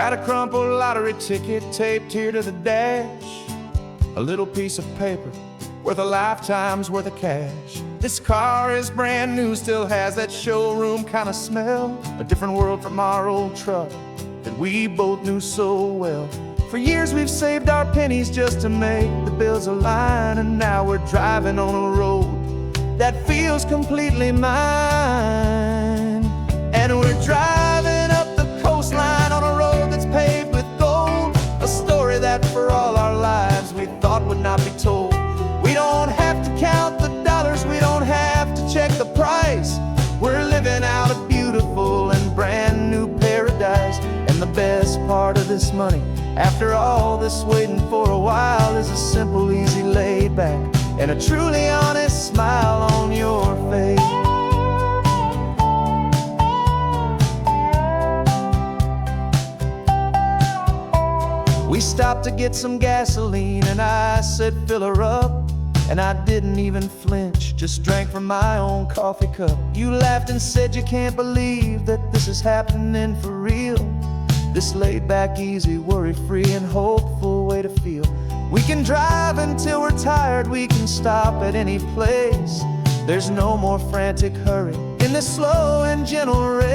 Got a crumpled lottery ticket taped here to the dash, a little piece of paper worth a lifetime's worth of cash. This car is brand new, still has that showroom kind of smell, a different world from our old truck that we both knew so well. For years we've saved our pennies just to make the bills align, and now we're driving on a road that feels completely mine. And we're driving up the coastline on a road that's paved with gold, a story that for all our lives we thought would not be told. We don't have to count the dollars, we don't have to check the price. We're living out a beautiful and brand new paradise. And the best part of this money, after all this waiting for a while, is a simple, easy, laid back, and a truly honest smile on your face. We stopped to get some gasoline, and I said, fill her up. And I didn't even flinch, just drank from my own coffee cup. You laughed and said you can't believe that this is happening for real. This laid back, easy, worry-free and hopeful way to feel. We can drive until we're tired, we can stop at any place. There's no more frantic hurry in this slow and gentle race.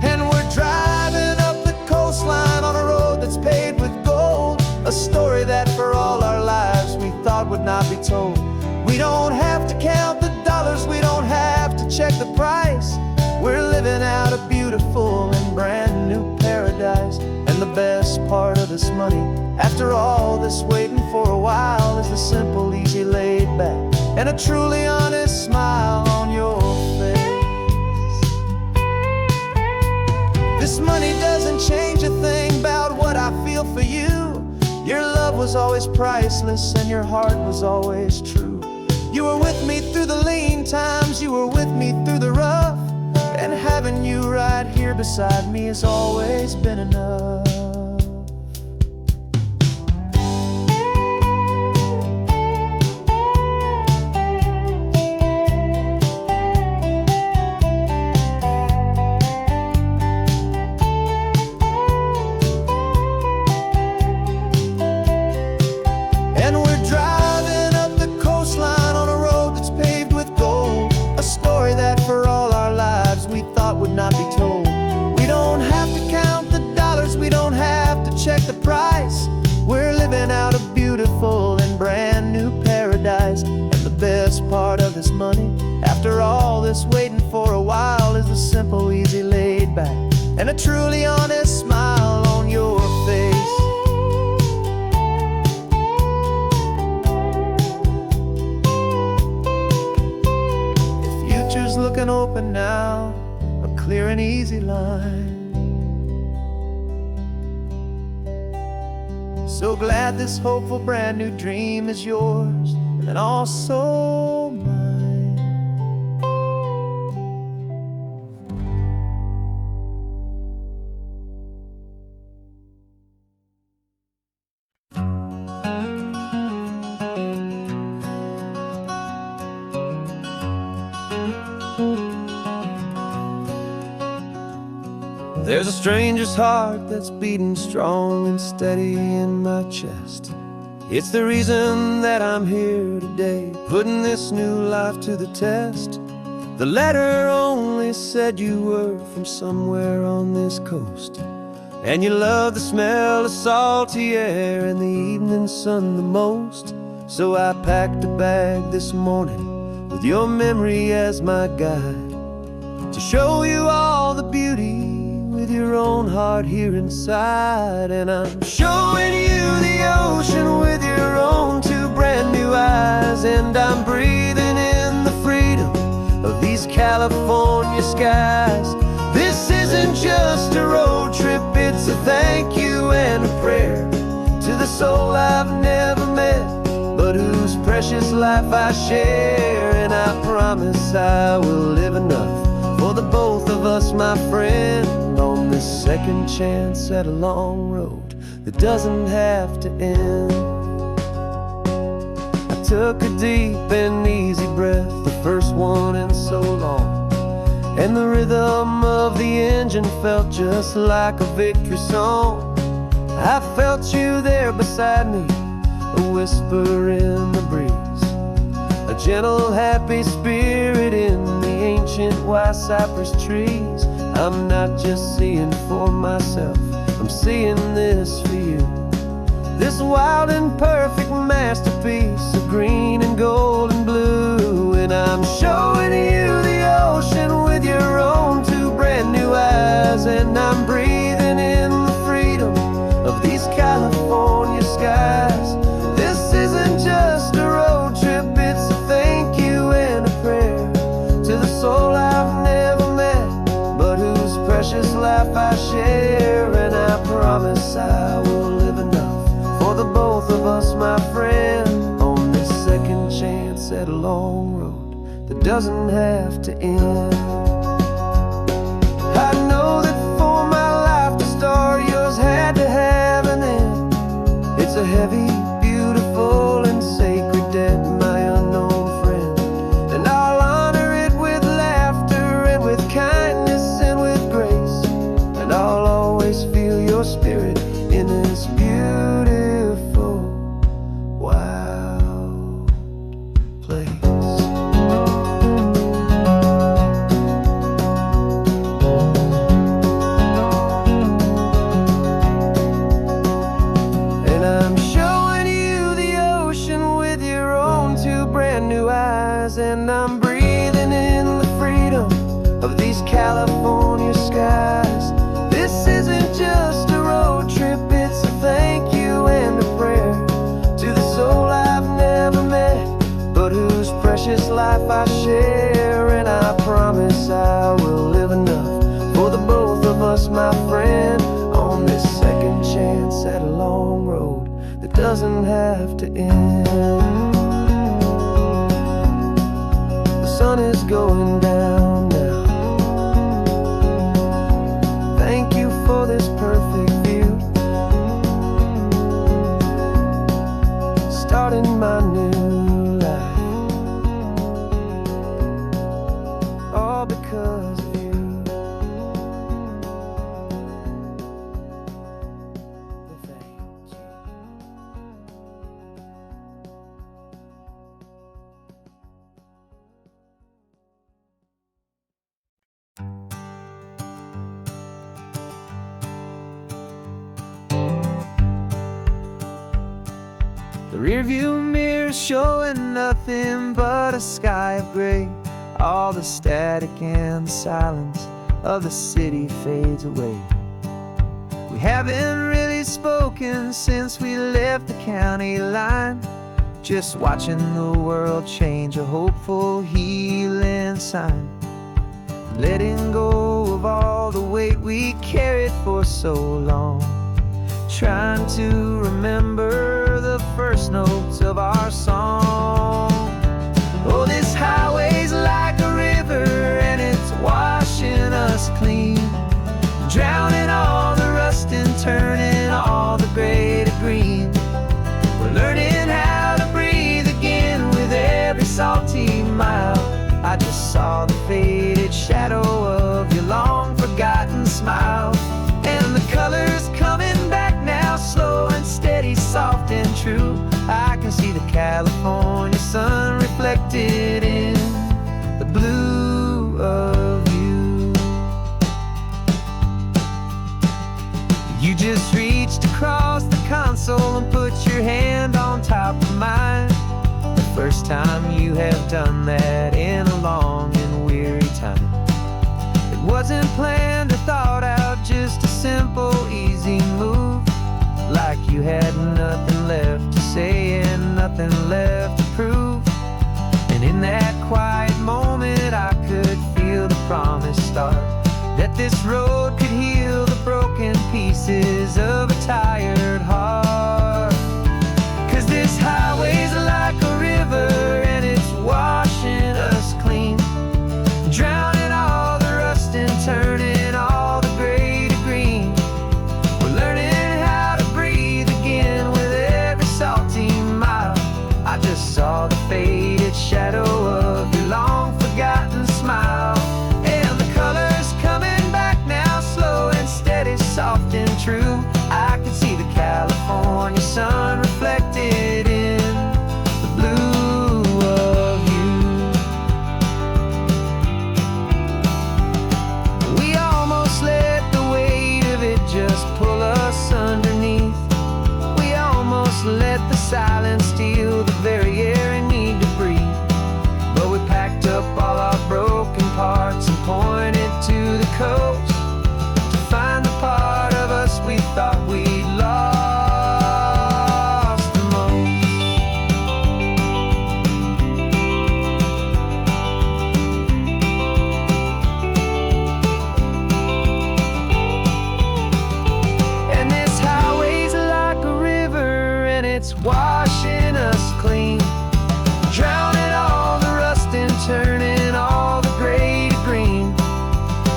And we're driving up the coastline on a road that's paved with gold, a story that for all our lives we thought would not be told. We don't have to count the dollars, we don't have to check the price. We're living out a beautiful and brand new paradise. And the best part of this money, after all this waiting for a while, is the simple, easy, laid back, and a truly honest smile on your face. This money doesn't change a thing about what I feel for you. Your love was always priceless and your heart was always true. You were with me through the lean times, you were with me through the rough, and having you right here beside me has always been enough. Not be told. We don't have to count the dollars, we don't have to check the price. We're living out a beautiful and brand new paradise. And the best part of this money, after all this waiting for a while, is the simple, easy, laid back, and a truly honest smile on your face. The future's looking open now, clear and easy line. So glad this hopeful brand new dream is yours and also mine. There's a stranger's heart that's beating strong and steady in my chest. It's the reason that I'm here today, putting this new life to the test. The letter only said you were from somewhere on this coast, and you love the smell of salty air and the evening sun the most. So I packed a bag this morning with your memory as my guide, to show you all the beauty with your own heart here inside. And I'm showing you the ocean with your own two brand new eyes, and I'm breathing in the freedom of these California skies. This isn't just a road trip, it's a thank you and a prayer to the soul I've never met, but whose precious life I share. And I promise I will live enough for the both of us, my friend, on this second chance at a long road that doesn't have to end. I took a deep and easy breath, the first one in so long, and the rhythm of the engine felt just like a victory song. I felt you there beside me, a whisper in the breeze, a gentle, happy spirit in the ancient white cypress trees. I'm not just seeing for myself, I'm seeing this for you. This wild and perfect masterpiece of green and gold and blue. And I'm showing you the ocean with your own two brand new eyes. And I'm breathing in the freedom of these California skies. This isn't just a road trip, it's a thank you and a prayer to the soul I've never met, but whose precious life I share. And I promise I will live enough for the both of us, my friend, on this second chance at a long road that doesn't have to end. I know that for my life to start, yours had to have an end. It's a heavy, beautiful, and sacred debt, my unknown friend, and I'll honor it with laughter and with kindness and with grace, and I'll always feel your spirit in this beautiful, wild place. And I'm showing you the ocean with your own two brand new eyes. And I'm breathing in the freedom of these California skies. This isn't just a road trip, it's a thank you and a prayer to the soul I've never met, but whose precious life I share. And I promise I will live enough for the both of us, my friend, on this second chance at a long road that doesn't have to end. The sun is going down now. Thank you for this perfect view, starting my new life, all because of you. Thank you. The rearview mirror showing nothing but a sky of gray. All the static and the silence of the city fades away. We haven't really spoken since we left the county line, just watching the world change, a hopeful healing sign. Letting go of all the weight we carried for so long, trying to remember the first notes of our song. Oh, this highway's like a river and it's washing us clean, drowning all the rust and turning all the gray to green. We're learning how to breathe again with every salty mile. I just saw the faded shadow of your long forgotten smile, and the colors coming back now, slow and steady, soft and true. I can see the California sun reflected in the blue of you. You just reached across the console and put your hand on top of mine. The first time you have done that in a long and weary time. It wasn't planned or thought out, just a simple, easy move. Like you had nothing left to say and nothing left to prove. And in that quiet moment I could feel the promise start, that this road could heal the broken pieces of a tired heart. 'Cause this highway's like a river and it's washing us clean, drowning all the rust and turning all the gray to green. We're learning how to breathe again with every salty mile. I just saw the faded shadow of your long forgotten smile, and the just let the silence steal the very air I need to breathe. But we packed up all our broken parts and pointed to the coast to find the part of us we thought we'd lost the most. And this highway's like a river, and it's washing us clean, drowning all the rust and turning all the gray to green.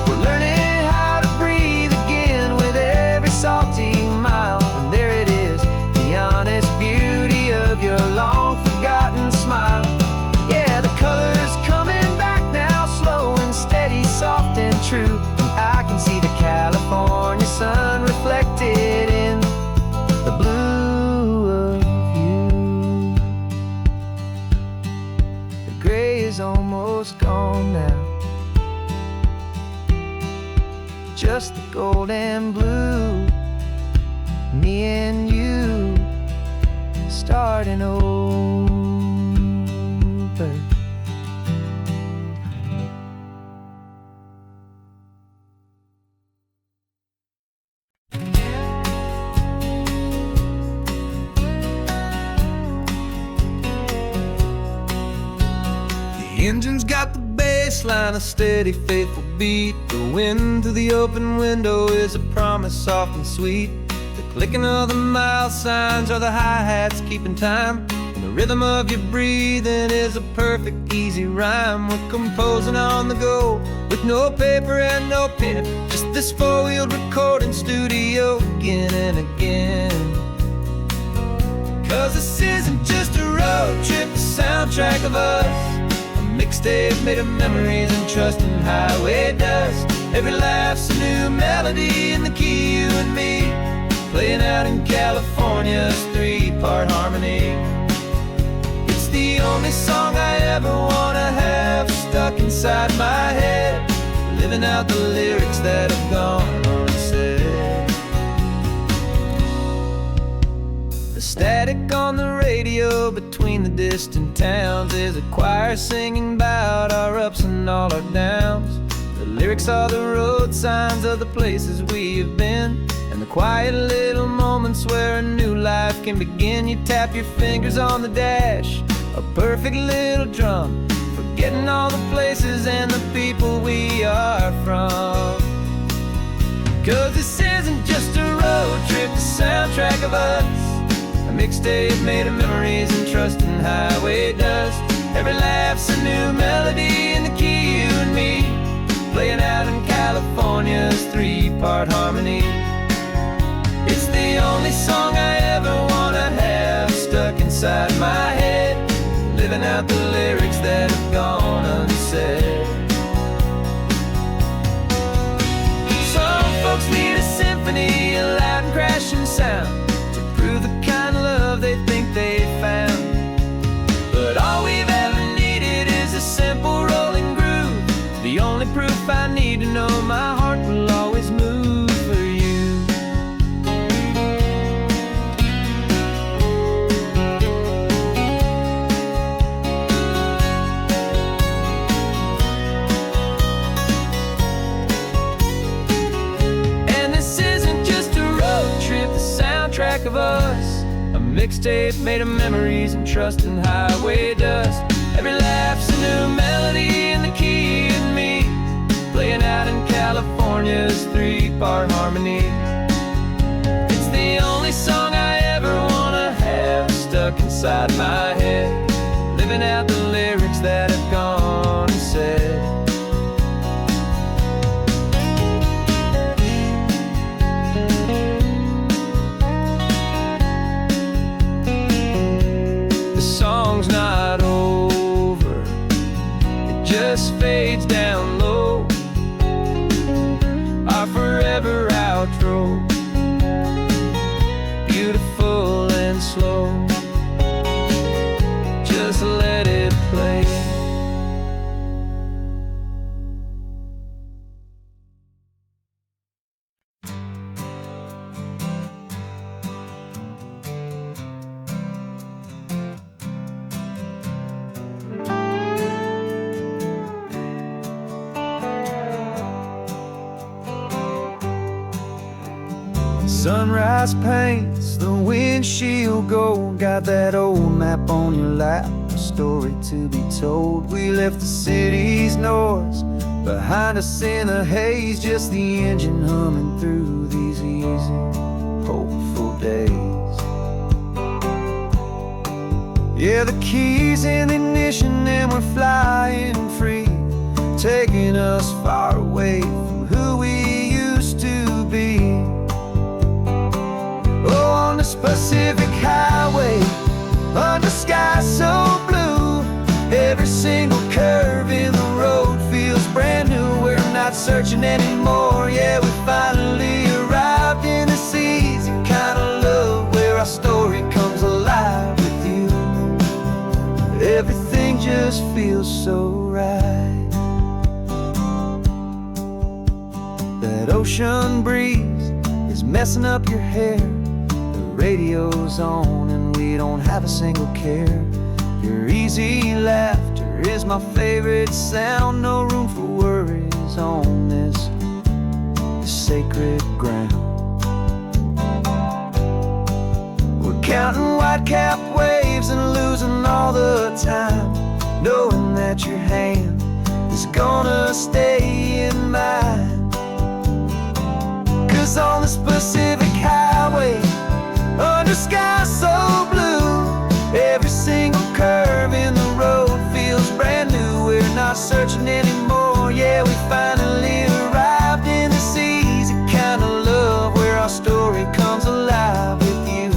We're learning how to breathe again with every salty mile. And there it is, the honest beauty of your long forgotten smile. Yeah, the color's coming back now, slow and steady, soft and true. And I can see the California sun reflected in the blue of you. The gray is almost gone now, just the gold and blue. Me and you starting over. The engine's got the bass line, a steady, faithful beat. The wind through the open window is a promise, soft and sweet. The clicking of the mile signs are the hi-hats keeping time, and the rhythm of your breathing is a perfect, easy rhyme. We're composing on the go with no paper and no pen, just this four-wheeled recording studio again and again. 'Cause this isn't just a road trip, the soundtrack of us, a mixtape made of memories and trust in highway dust. Every laugh's a new melody in the key, you and me, playing out in California's three-part harmony. It's the only song I ever wanna have stuck inside my head, living out the lyrics that have gone unsaid. The static on the radio between the distant towns is a choir singing about our ups and all our downs. The lyrics are the road signs of the places we have been, and the quiet little moments where a new life can begin. You tap your fingers on the dash, a perfect little drum, forgetting all the places and the people we are from. 'Cause this isn't just a road trip, the soundtrack of us, a mixtape made of memories and trust in highway dust. Every laugh's a new melody in the key, you and me, playing out in California's three-part harmony. It's the only song I ever wanna have stuck inside my head, living out the lyrics that have gone unsaid. Some folks need a symphony, a loud and crashing sound, to prove the kind of love they think they found. But all we've ever needed is a simple rolling groove, the only proof I need to know my heart will always move for you. And this isn't just a road trip, the soundtrack of us, a mixtape made of memories and trust in highway dust. Every laugh's a new melody in the key, you and me, playing out in California's three-part harmony. It's the only song I ever wanna have stuck inside my head, living out the lyrics that have gone unsaid. The song's not over, it just fades down low, our forever outro, beautiful and slow. Just let it Sunrise paints the windshield gold. Got that old map on your lap, a story to be told. We left the city's noise behind us in the haze, just the engine humming through these easy, hopeful days. Yeah, the keys in the ignition and we're flying free, taking us far away from who we used to be. Oh, on this Pacific highway, under skies so blue, every single curve in the road feels brand new. We're not searching anymore, yeah, we finally arrived in this easy kind of love where our story comes alive with you. Everything just feels so right. That ocean breeze is messing up your hair, the radio's on and we don't have a single care. Your easy laughter is my favorite sound, no room for worries on this sacred ground. We're counting white-capped waves and losing all the time, knowing that your hand is gonna stay in mine. 'Cause on this Pacific highway, under skies so blue, every single curve in the road feels brand new. We're not searching anymore, yeah, we finally arrived in this easy kind of love where our story comes alive with you.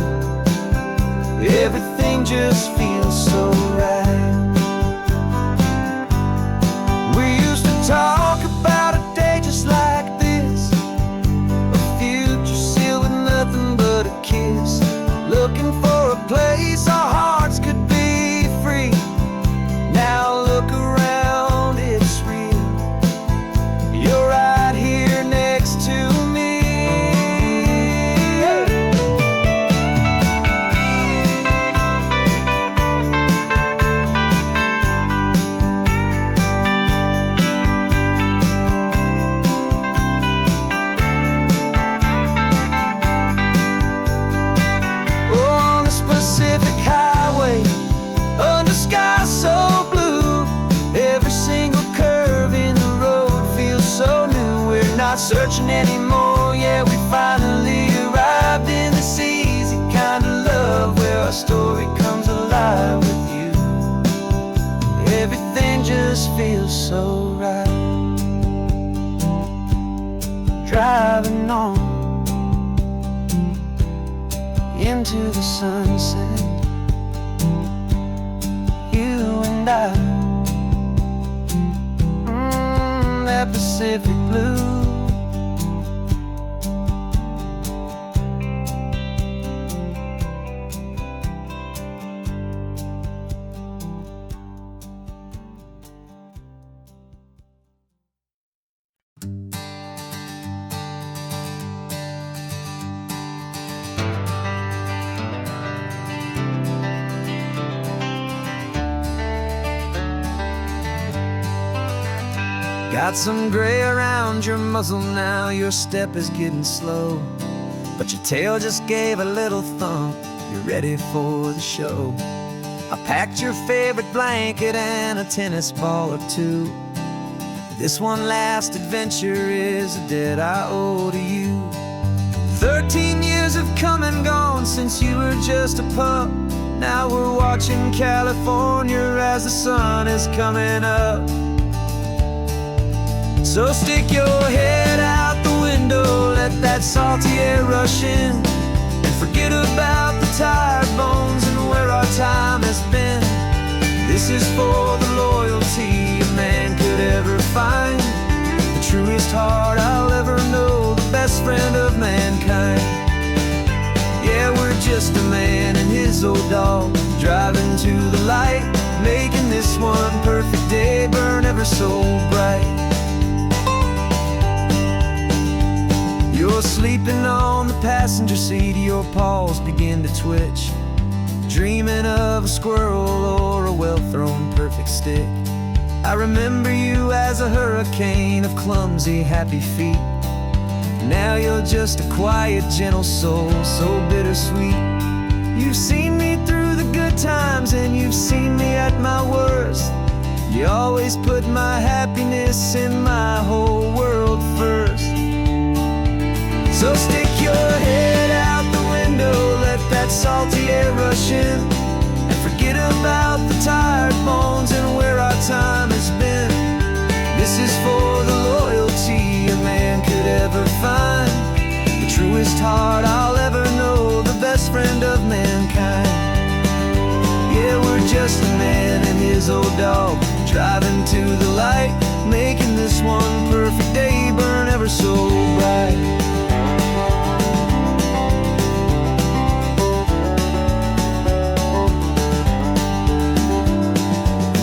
Everything just feels so right. We used to talk about a day just like this, a future sealed with nothing but a kiss, looking for a place our hearts could be free. Now look around, it's real. You're right here next to me. Pacific highway, under skies so blue, every single curve in the road feels so new. We're not searching anymore, yeah, we finally arrived in this easy kind of love where our story comes alive with you. Everything just feels so right. Driving on into the sunset, you and I, that Pacific blue. Got some gray around your muzzle now, your step is getting slow, but your tail just gave a little thump, you're ready for the show. I packed your favorite blanket and a tennis ball or two. This one last adventure is a debt I owe to you. 13 years have come and gone since you were just a pup. Now we're watching California as the sun is coming up. So stick your head out the window, let that salty air rush in, and forget about the tired bones and where our time has been. This is for the loyalty a man could ever find, the truest heart I'll ever know, the best friend of mankind. Yeah, we're just a man and his old dog, driving to the light, making this one perfect day burn ever so bright. You're sleeping on the passenger seat, your paws begin to twitch, dreaming of a squirrel or a well-thrown perfect stick. I remember you as a hurricane of clumsy, happy feet, Now you're just a quiet, gentle soul, so bittersweet. You've seen me through the good times and you've seen me at my worst. You always put my happiness and my whole world first. So stick your head out the window, let that salty air rush in, and forget about the tired bones and where our time has been. This is for the loyalty a man could ever find, the truest heart I'll ever know, the best friend of mankind. Yeah, we're just a man and his old dog, driving to the light, making this one perfect day burn ever so bright.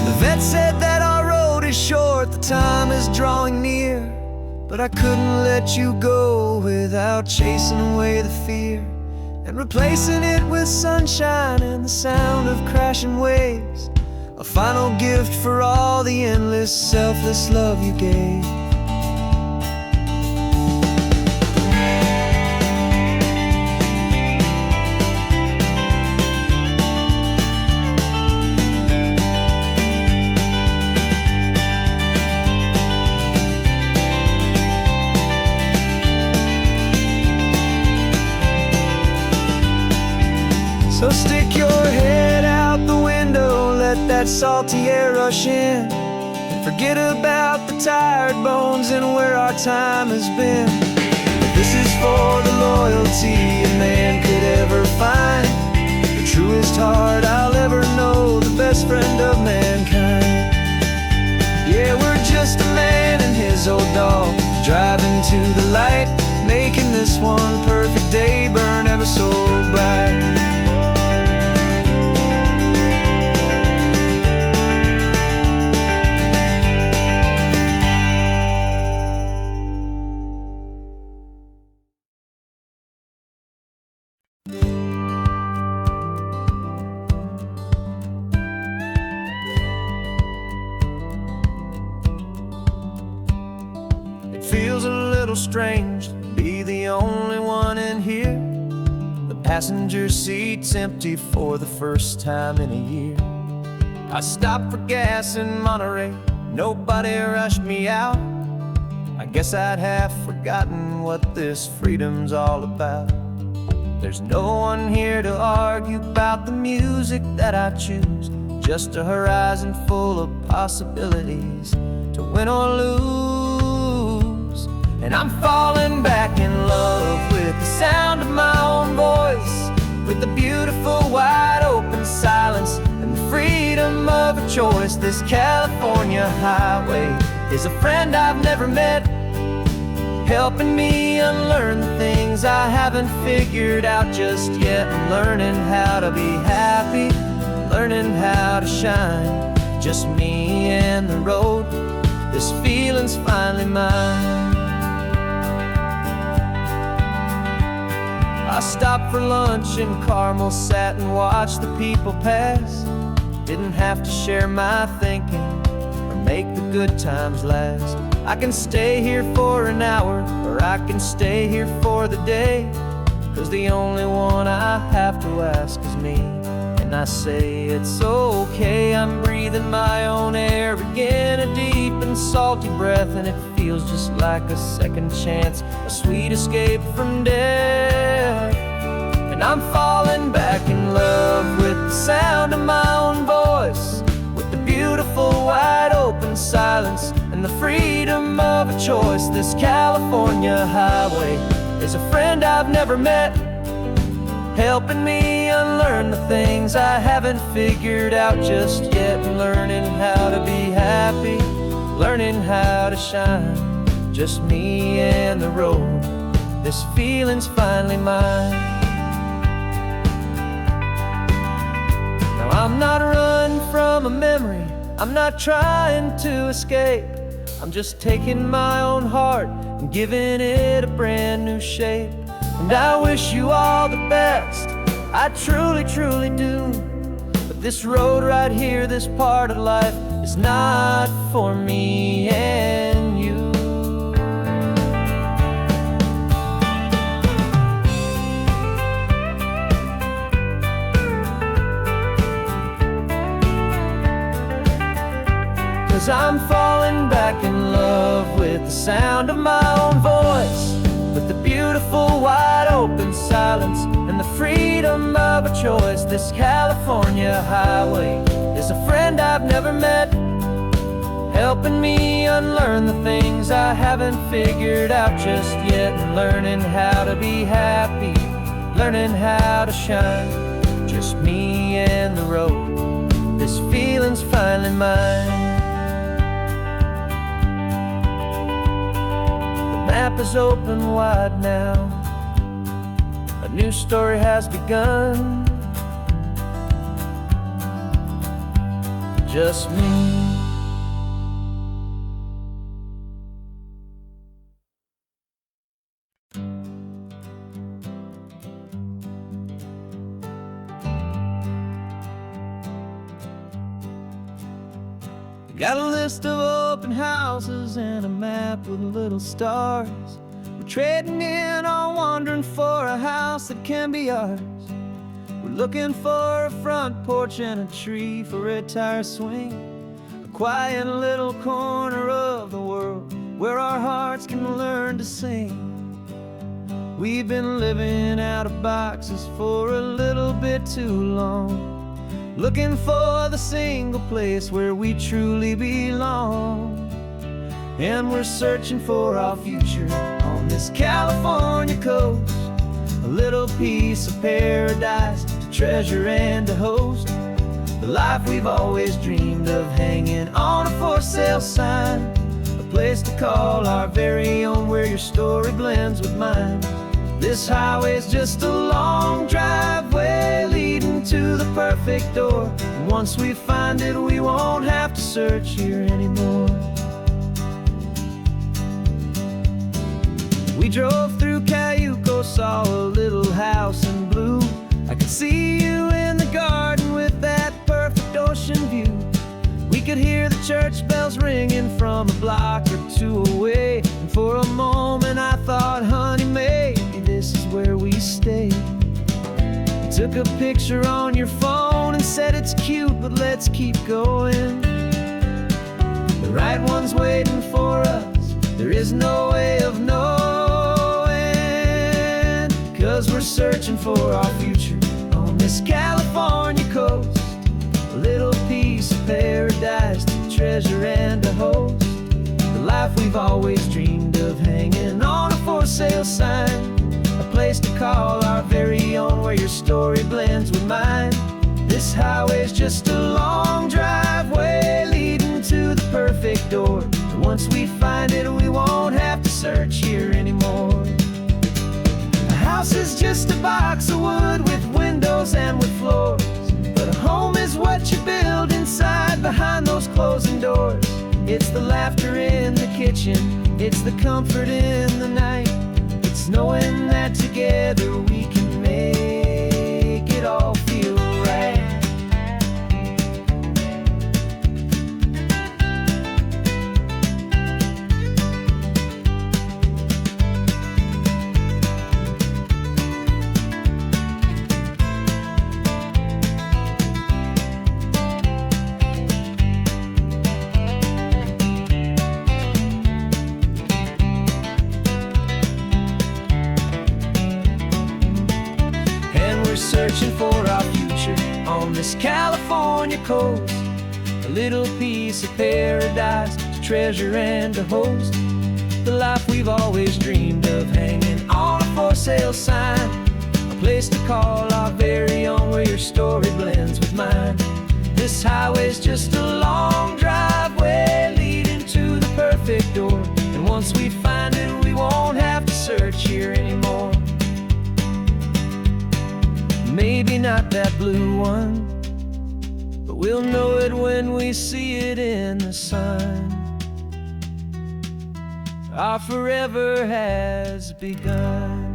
The vet said that our road is short, the time is drawing near, but I couldn't let you go without chasing away the fear and replacing it with sunshine and the sound of crashing waves. A final gift for all the endless, selfless love you gave. So stick your head out the window, let that salty air rush in, and forget about the tired bones and where our time has been. This is for the loyalty a man could ever find, the truest heart I'll ever know, the best friend of mankind. Yeah, we're just a man and his old dog, driving to the light, making this one perfect day burn ever so bright. Feels a little strange to be the only one in here. The passenger seat's empty for the first time in a year. I stopped for gas in Monterey, nobody rushed me out. I guess I'd have forgotten what this freedom's all about. There's no one here to argue about the music that I choose, just a horizon full of possibilities to win or lose. And I'm falling back in love with the sound of my own voice, with the beautiful wide open silence and the freedom of a choice. This California highway is a friend I've never met, helping me unlearn the things I haven't figured out just yet. I'm learning how to be happy, learning how to shine, just me and the road. This feeling's finally mine. I stopped for lunch in Carmel, sat and watched the people pass. Didn't have to share my thinking or make the good times last. I can stay here for an hour, or I can stay here for the day, 'cause the only one I have to ask is me. And I say it's okay, I'm breathing my own air again, a deep and salty breath, and it feels just like a second chance, a sweet escape from death. And I'm falling back in love with the sound of my own voice, with the beautiful wide open silence and the freedom of a choice. This California highway is a friend I've never met, helping me unlearn the things I haven't figured out just yet. Learning how to be happy, learning how to shine, just me and the road. This feeling's finally mine. Now I'm not running from a memory, I'm not trying to escape. I'm just taking my own heart and giving it a brand new shape. And I wish you all the best, I truly, truly do. But this road right here, this part of life, is not for me and you. 'cause I'm falling back in love with the sound of my own voice, with the beautiful wide open silence and the freedom of a choice. This California highway is a friend I've never met, helping me unlearn the things I haven't figured out just yet, and learning how to be happy, learning how to shine, just me and the road. This feeling's finally mine. The map is open wide now, a new story has begun, just me. Got a list of open houses and a map with little stars. We're trading in or wandering for a house that can be ours. We're looking for a front porch and a tree for a tire swing, a quiet little corner of the world where our hearts can learn to sing. We've been living out of boxes for a little bit too long, looking for the single place where we truly belong. And we're searching for our future on this California coast, a little piece of paradise to treasure and to host, the life we've always dreamed of, hanging on a for sale sign, a place to call our very own, where your story blends with mine. This highway's just a long driveway leading to the perfect door, and once we find it, we won't have to search here anymore. We drove through Cayuco, saw a little house in blue. I could see you in the garden with that perfect ocean view. We could hear the church bells ringing from a block or two away, and for a moment I thought, honey, maybe this is where we stay. You took a picture on your phone and said it's cute, but let's keep going. The right one's waiting for us, there is no way of knowing, 'cause we're searching for our future on this California coast, a little piece of paradise to treasure and to host, the life we've always dreamed of, hanging on a for sale sign, a place to call our very own, where your story blends with mine. This highway's just a long driveway leading to the perfect door, and once we find it, we won't have to search here anymore. A house is just a box of wood with windows and with floors, but a home is what you build inside behind those closing doors. It's the laughter in the kitchen, it's the comfort in the night, it's knowing that together we can make it all feel right. Searching for our future on this California coast, a little piece of paradise to treasure and to host, the life we've always dreamed of, hanging on a for sale sign, a place to call our very own, where your story blends with mine. This highway's just a long driveway leading to the perfect door, and once we find it, we won't have to search here anymore. Maybe not that blue one, but we'll know it when we see it in the sun. Our forever has begun.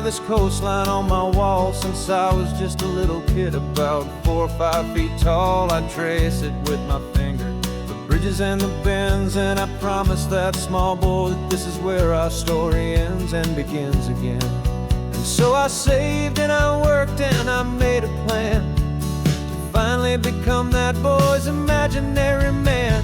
of this coastline on my wall since I was just a little kid, about 4 or 5 feet tall. I trace it with my finger, the bridges and the bends, and I promise that small boy that this is where our story ends and begins again. And so I saved and I worked and I made a plan to finally become that boy's imaginary man.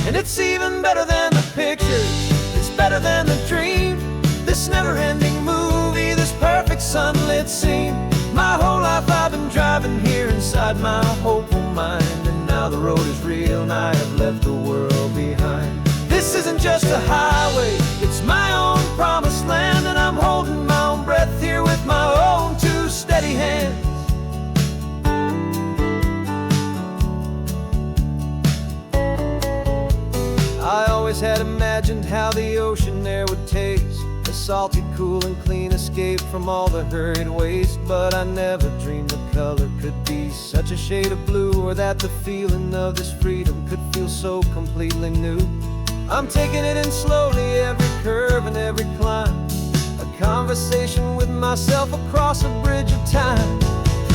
And it's even better than the pictures, it's better than the dream, this never-ending movie, this perfect sunlit scene. My whole life I've been driving here inside my hopeful mind, and now the road is real and I have left the world behind. This isn't just a highway, it's my own promised land, and I'm holding my own breath here with my own two steady hands. I always had imagined how the ocean there would taste, a salty, cool and clean escape from all the hurried waste. But I never dreamed the color could be such a shade of blue, or that the feeling of this freedom could feel so completely new. I'm taking it in slowly, every curve and every climb, a conversation with myself across a bridge of time.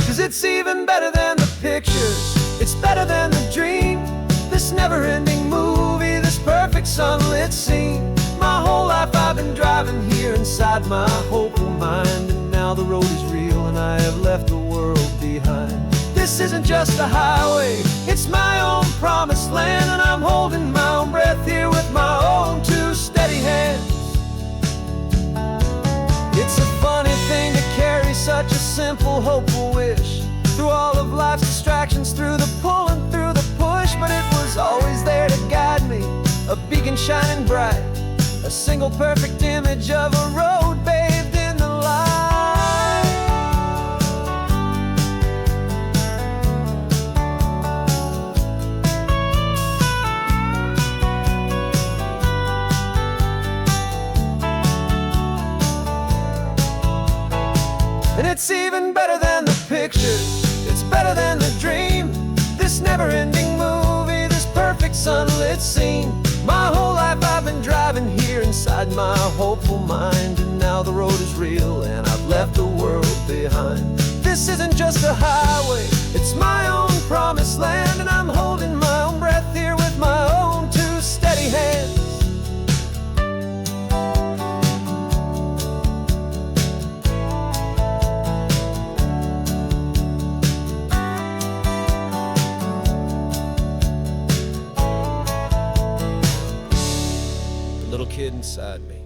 Cause it's even better than the pictures, it's better than the dream, this never-ending movie, this perfect sunlit scene. My whole life I've been driving here inside my hopeful mind, and now the road is real and I have left the world behind. This isn't just a highway, it's my own promised land, and I'm holding my own breath here with my own two steady hands. It's a funny thing to carry such a simple, hopeful wish through all of life's distractions, through the pull and through the push. But it was always there to guide me, a beacon shining bright, a single perfect image of a road bathed in the light. And it's even better than the pictures, it's better than the dream, this never-ending movie, this perfect sunlit scene. My whole life I've been driving here inside my hopeful mind, and now the road is real and I've left the world behind. This isn't just a highway, it's my own promised land, and I'm holding my own breath here with my own two steady hands. Little kid inside me.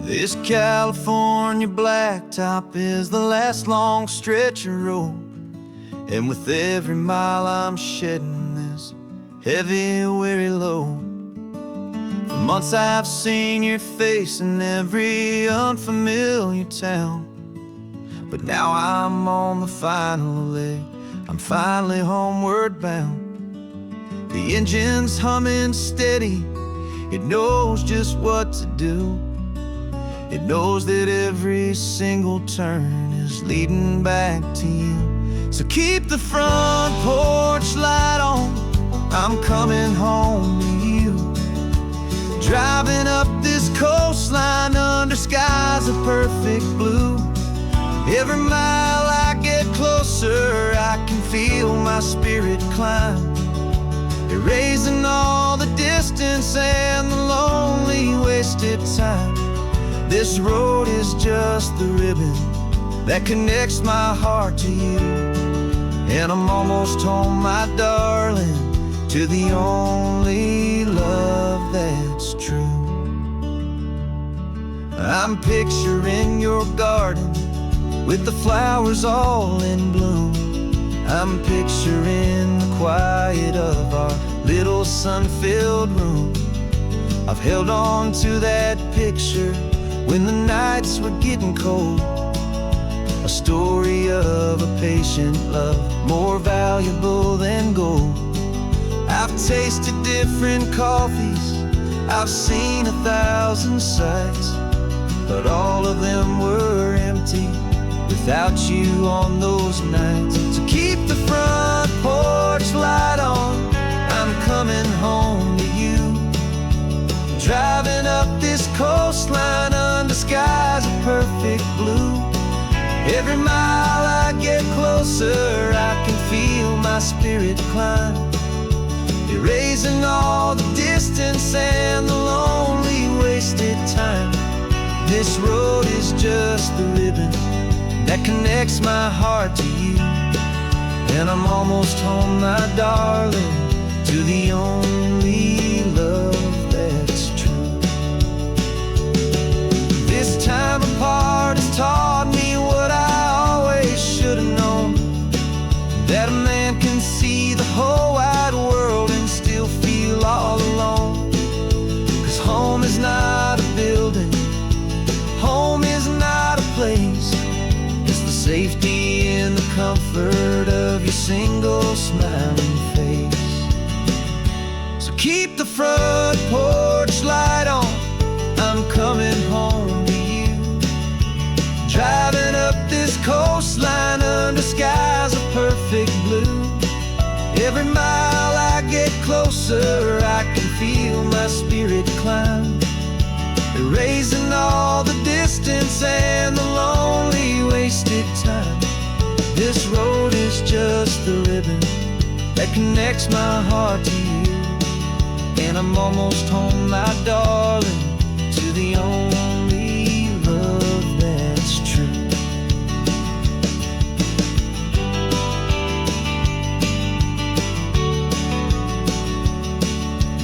This California blacktop is the last long stretch of road, and with every mile I'm shedding this heavy, weary load. For months I've seen your face in every unfamiliar town, but now I'm on the final leg, I'm finally homeward bound. The engine's humming steady, it knows just what to do. It knows that every single turn is leading back to you. So keep the front porch light on, I'm coming home to you. Driving up this coastline under skies of perfect blue. Every mile I get closer, I can feel my spirit climb, erasing all the distance and the lonely wasted time. This road is just the ribbon that connects my heart to you, and I'm almost home, my darling, to the only love that's true. I'm picturing your garden with the flowers all in bloom. I'm picturing the quiet of our little sun-filled room. I've held on to that picture when the nights were getting cold, a story of a patient love, more valuable than gold. I've tasted different coffees, I've seen 1,000 sights, but all of them were empty without you on those nights. So keep the front porch light on, I'm coming home to you. Driving up this coastline under skies of perfect blue. Every mile I get closer, I can feel my spirit climb, erasing all the distance and the lonely wasted time. This road is just the ribbon that connects my heart to you, and I'm almost home, my darling, to the only love that's true. This time apart has taught me what I always should have known, that a man can see the whole wide world and still feel all alone. 'Cause home is not a building, home is not a place, it's the safety and the comfort of your single smiling face. So keep the front porch light on, I'm coming home to you. Driving up this coastline under skies of perfect blue. Every mile I get closer, I can feel my spirit climb, erasing all the distance and the lonely wasted time. This road is just the ribbon that connects my heart to you, and I'm almost home, my darling, to the only love that's true.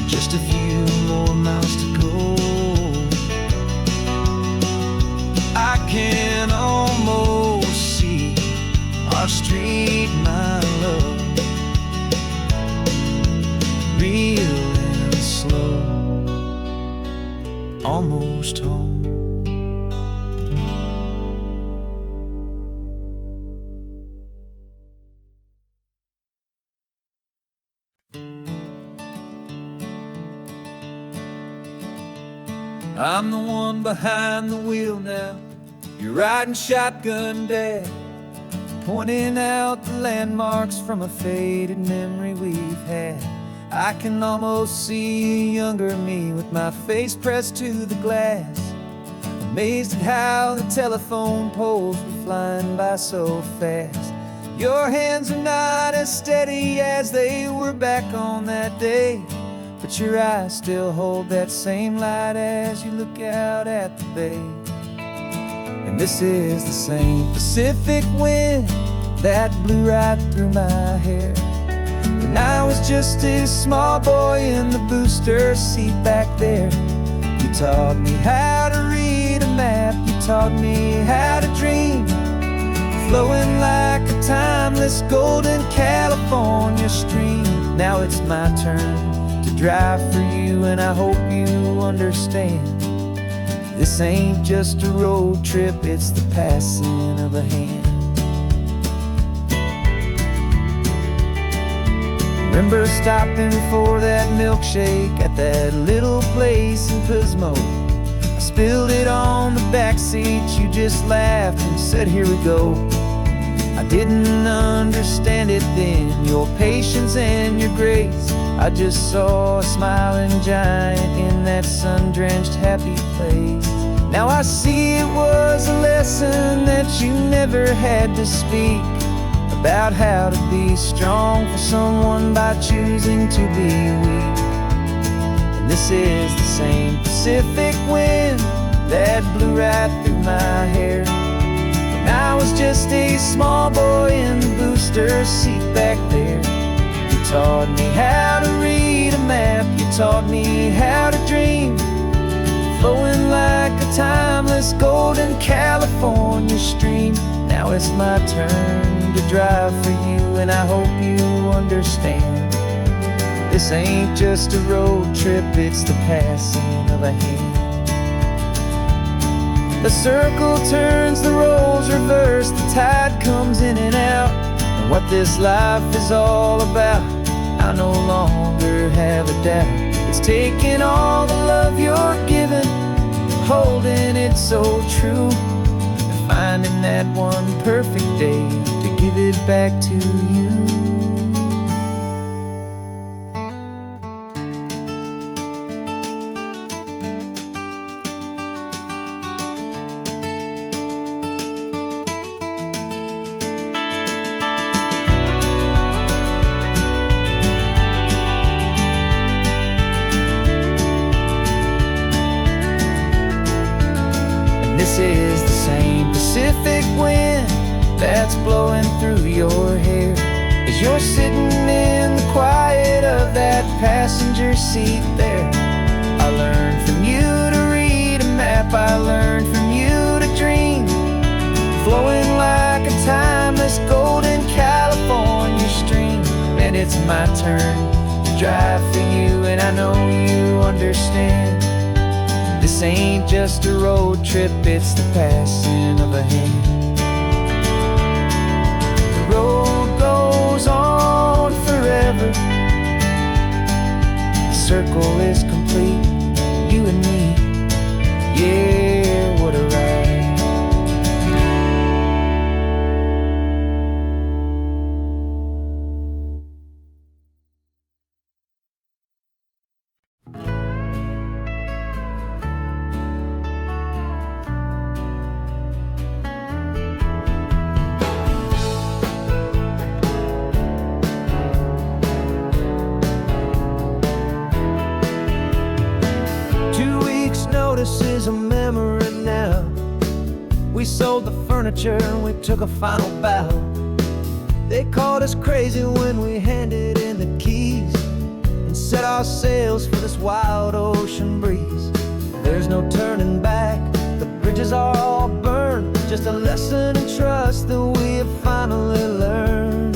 Just a few more miles to go, I can almost see our street, my love, real and slow, almost home. I'm the one behind the wheel now, you're riding shotgun, Dad, pointing out the landmarks from a faded memory we've had. I can almost see a younger me with my face pressed to the glass, amazed at how the telephone poles were flying by so fast. Your hands are not as steady as they were back on that day, but your eyes still hold that same light as you look out at the bay. And this is the same Pacific wind that blew right through my hair when I was just a small boy in the booster seat back there. You taught me how to read a map, you taught me how to dream, flowing like a timeless golden California stream. Now it's my turn to drive for you, and I hope you understand, this ain't just a road trip, it's the passing of a hand. Remember stopping for that milkshake at that little place in Pismo? I spilled it on the back seat, you just laughed and said, here we go. I didn't understand it then, your patience and your grace. I just saw a smiling giant in that sun-drenched happy place. Now I see it was a lesson that you never had to speak, about how to be strong for someone by choosing to be weak. And this is the same Pacific wind that blew right through my hair when I was just a small boy in the booster seat back there. You taught me how to read a map, you taught me how to dream, flowing like a timeless golden California stream. Now it's my turn to drive for you, and I hope you understand, this ain't just a road trip, it's the passing of a hand. The circle turns, the roles reverse, the tide comes in and out, and what this life is all about, I no longer have a doubt. It's taking all the love you're giving, holding it so true, and finding that one perfect day to give it back to you. This is the same Pacific wind that's blowing through your hair as you're sitting in the quiet of that passenger seat there. I learned from you to read a map, I learned from you to dream, flowing like a timeless golden California stream. And it's my turn to drive for you, and I know you understand. This ain't just a road trip, it's the passing of a hand. The road goes on forever. The circle is complete, you and me. Yeah, what a ride. Notice is a memory now. We sold the furniture and we took a final bow. They called us crazy when we handed in the keys and set our sails for this wild ocean breeze. There's no turning back, the bridges are all burned, just a lesson in trust that we have finally learned.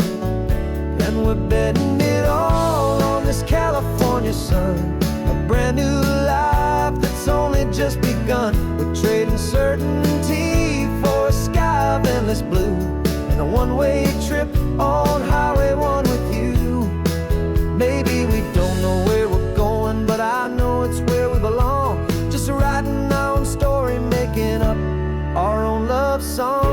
And we're betting it all on this California sun, a brand new life that's only just begun. We're trading certainty for a sky of endless blue, and a one-way trip on Highway 1 with you. Maybe we don't know where we're going, but I know it's where we belong. Just writing our own story, making up our own love song.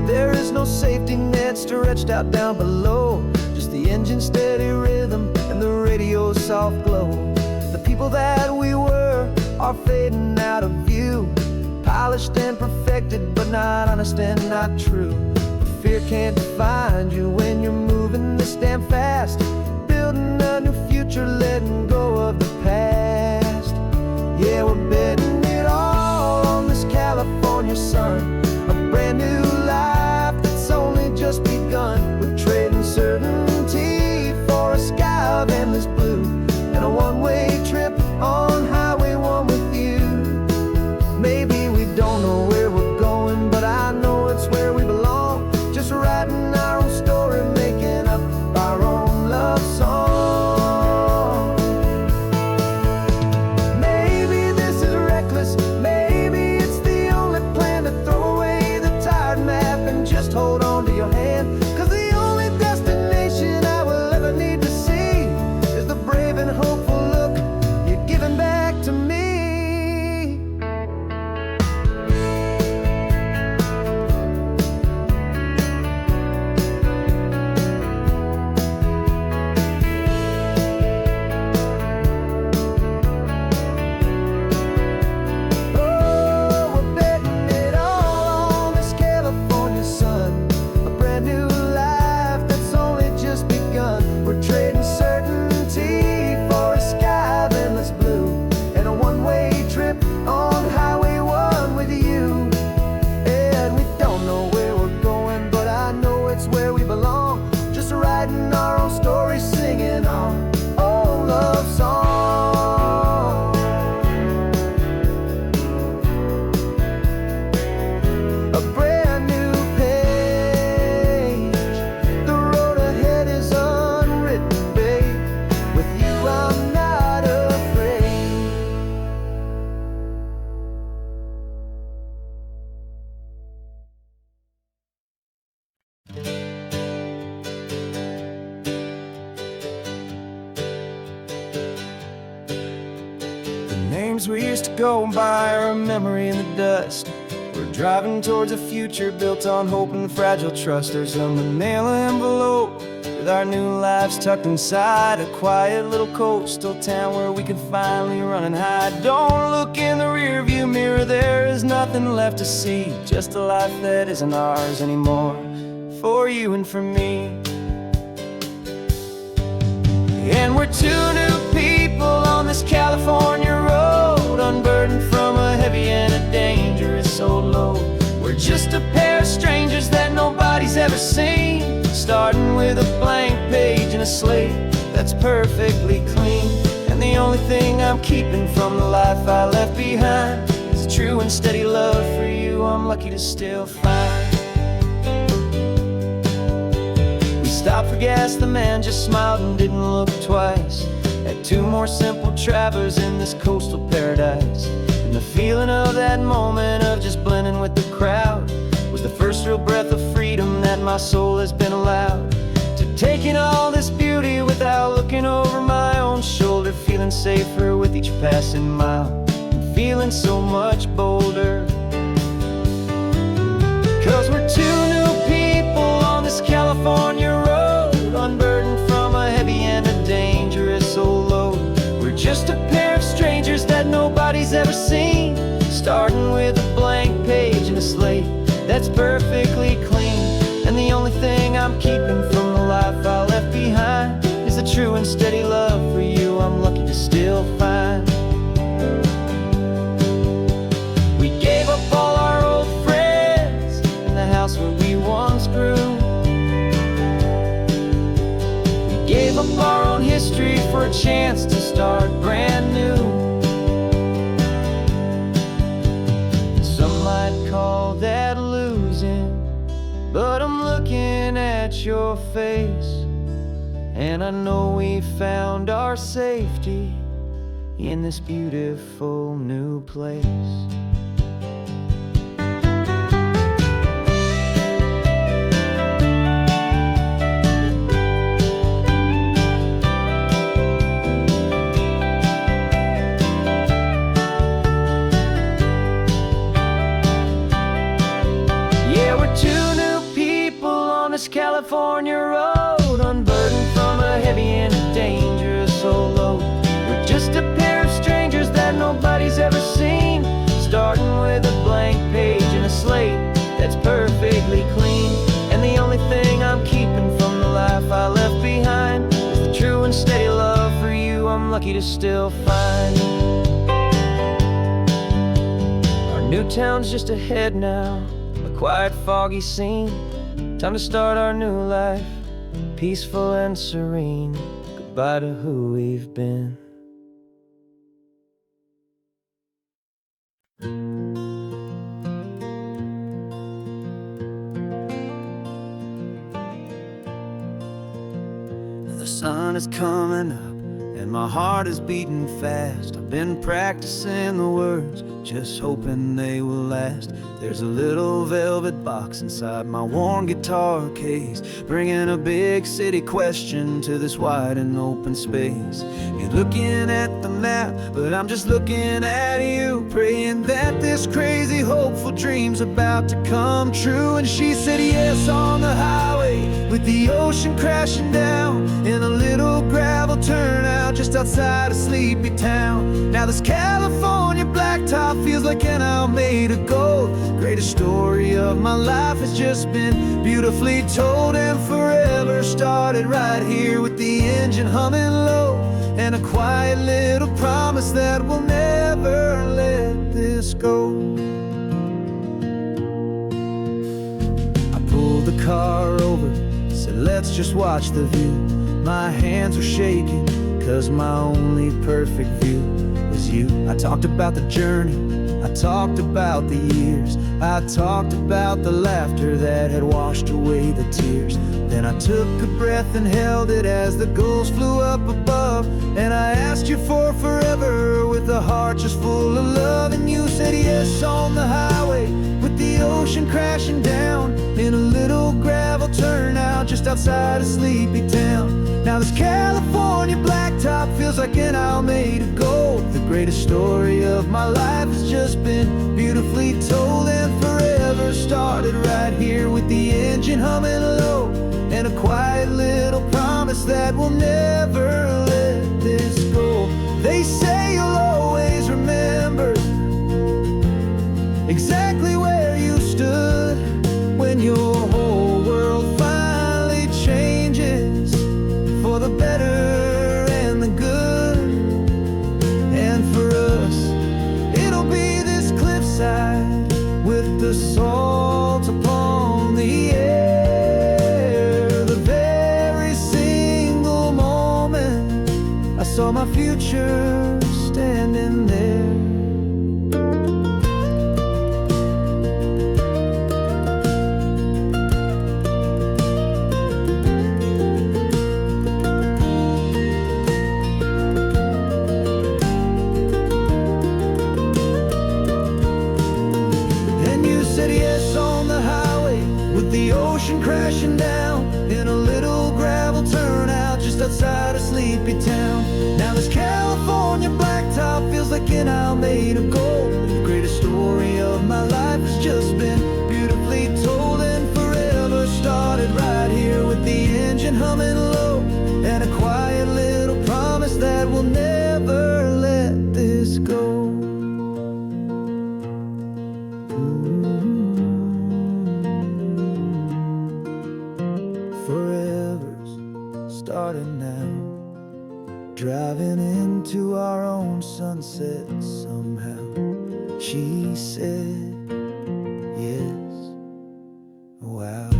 There is no safety net stretched out down below, just the engine's steady rhythm and the radio's soft glow. The people that we were are fading out of view, polished and perfected, but not honest and not true. Fear can't define you when you're moving this damn fast, building a new future, letting go of the past. Yeah, we're betting it all on this California sun, a brand new life that's only just begun. We're trading certainty for a sky of endless blue, and a one-way trip on Highway 1 with you. Maybe we don't know where we're going, but I know it's where we belong. Just writing our own story, making up our own love song. dreams we used to go by are a memory in the dust. We're driving towards a future built on hope and fragile trust. There's a manila envelope with our new lives tucked inside, a quiet little coastal town where we can finally run and hide. Don't look in the rearview mirror, there is nothing left to see, just a life that isn't ours anymore, for you and for me. And we're two new people on this California road, unburdened from a heavy and a dangerous old load. We're just a pair of strangers that nobody's ever seen, starting with a blank page and a slate that's perfectly clean. And the only thing I'm keeping from the life I left behind is a true and steady love for you I'm lucky to still find. We stopped for gas, the man just smiled and didn't look twice. Had two more simple travelers in this coastal paradise. And the feeling of that moment of just blending with the crowd was the first real breath of freedom that my soul has been allowed to take in all this beauty without looking over my own shoulder, feeling safer with each passing mile and feeling so much bolder. 'Cause we're two new people on this California road, unburdened from a heavy and a dangerous old load. We're just a pair of strangers that nobody's ever seen, starting with a blank page and a slate that's perfectly clean. And the only thing I'm keeping from the life I left behind is a true and steady love for you I'm lucky to still find. We gave up all our old friends in the house where we once grew. We gave up our own history for a chance to start brand new. Some might call that losing, but I'm looking at your face, and I know we found our safety in this beautiful new place. Yeah, we're two new people on this California road, unburdened from a heavy and a dangerous old load. We're just a pair of strangers that nobody's ever seen, starting with a blank page and a slate that's perfectly clean. And the only thing I'm keeping from the life I left behind is the true and steady love for you I'm lucky to still find. Our new town's just ahead now, a quiet, foggy scene. Time to start our new life, peaceful and serene. Goodbye to who we've been. The sun is coming up and my heart is beating fast. I've been practicing the words, just hoping they will last. There's a little velvet box inside my worn guitar case, bringing a big city question to this wide and open space. You're looking at the map, but I'm just looking at you, praying that this crazy hopeful dream's about to come true. And she said yes on the highway, with the ocean crashing down in a little gravel turnout just outside of sleepy town. Now this California blacktop feels like an isle made of gold. Greatest story of my life has just been beautifully told, and forever started right here with the engine humming low, and a quiet little promise that we'll never let this go. I pulled the car over, said let's just watch the view. My hands were shaking, 'cause my only perfect view was you. I talked about the journey, I talked about the years, I talked about the laughter that had washed away the tears. Then I took a breath and held it as the gulls flew up above, and I asked you for forever with a heart just full of love. And you said yes on the highway, with the ocean crashing down in a little gravel turnout just outside of sleepy town. Now this California blacktop feels like an isle made of gold. The greatest story of my life has just been beautifully told, and forever started right here with the engine humming low, and a quiet little promise that we'll never let this go. They say you'll always remember exactly where you stood when your whole world finally changes for the better and the good. And for us, it'll be this cliffside with the salt upon the air. The very single moment I saw my future standing there. Said yes on the highway with the ocean crashing down in a little gravel turnout just outside of Sleepy Town. Now this California blacktop feels like an isle made of gold. The greatest story of my life has just been beautifully told, and forever started right here with the engine humming low, and a quiet little promise that we'll never let this go. Forever's started now, driving into our own sunset somehow. She said yes, wow.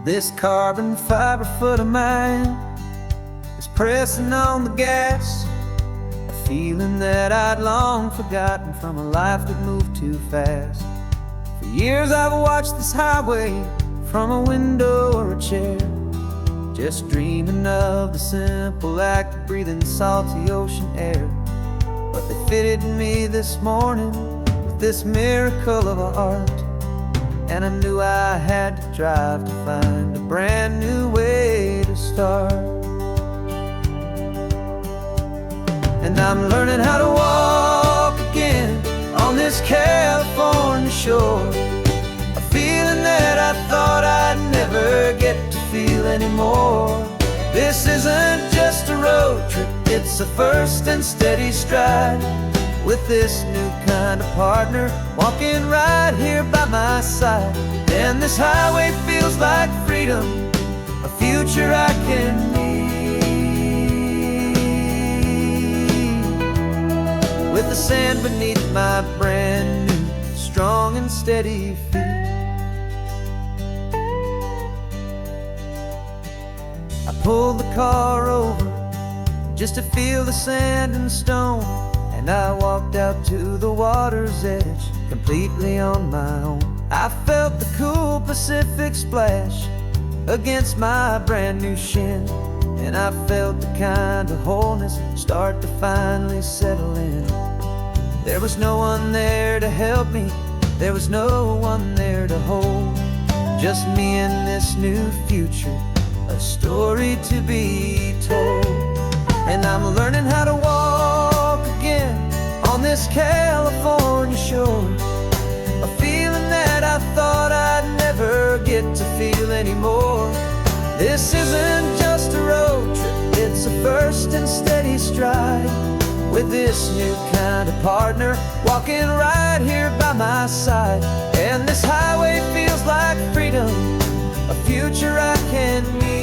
This carbon fiber foot of mine is pressing on the gas, a feeling that I'd long forgotten from a life that moved too fast. For years I've watched this highway from a window or a chair, just dreaming of the simple act of breathing salty ocean air. But they fitted me this morning with this miracle of art, and I knew I had to drive to find a brand new way to start. And I'm learning how to walk again on this California shore, a feeling that I thought I'd never get to feel anymore. This isn't just a road trip, it's a first and steady stride with this new kind of partner walking right here by my side. And this highway feels like freedom, a future I can need, with the sand beneath my brand new strong and steady feet. I pulled the car over just to feel the sand and stone, and I walked out to the water's edge completely on my own. I felt the cool Pacific splash against my brand new shin, and I felt the kind of wholeness start to finally settle in. There was no one there to help me, there was no one there to hold, just me and this new future, a story to be told. And I'm learning how to walk again on this California shore, a feeling that I thought I'd never get to feel anymore. This isn't just a road trip, it's a first and steady stride with this new kind of partner walking right here by my side. And this highway feels like freedom, a future I can need,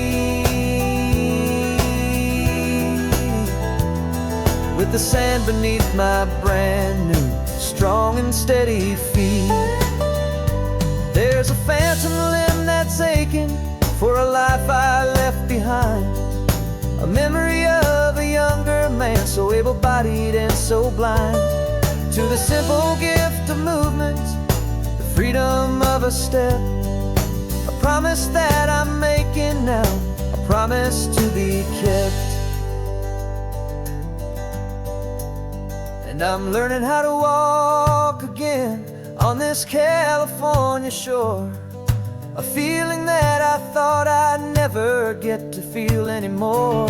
with the sand beneath my brand new strong and steady feet. There's a phantom limb that's aching for a life I left behind, a memory of a younger man so able-bodied and so blind to the simple gift of movement, the freedom of a step, promise that I'm making now, a promise to be kept. And I'm learning how to walk again on this California shore, a feeling that I thought I'd never get to feel anymore.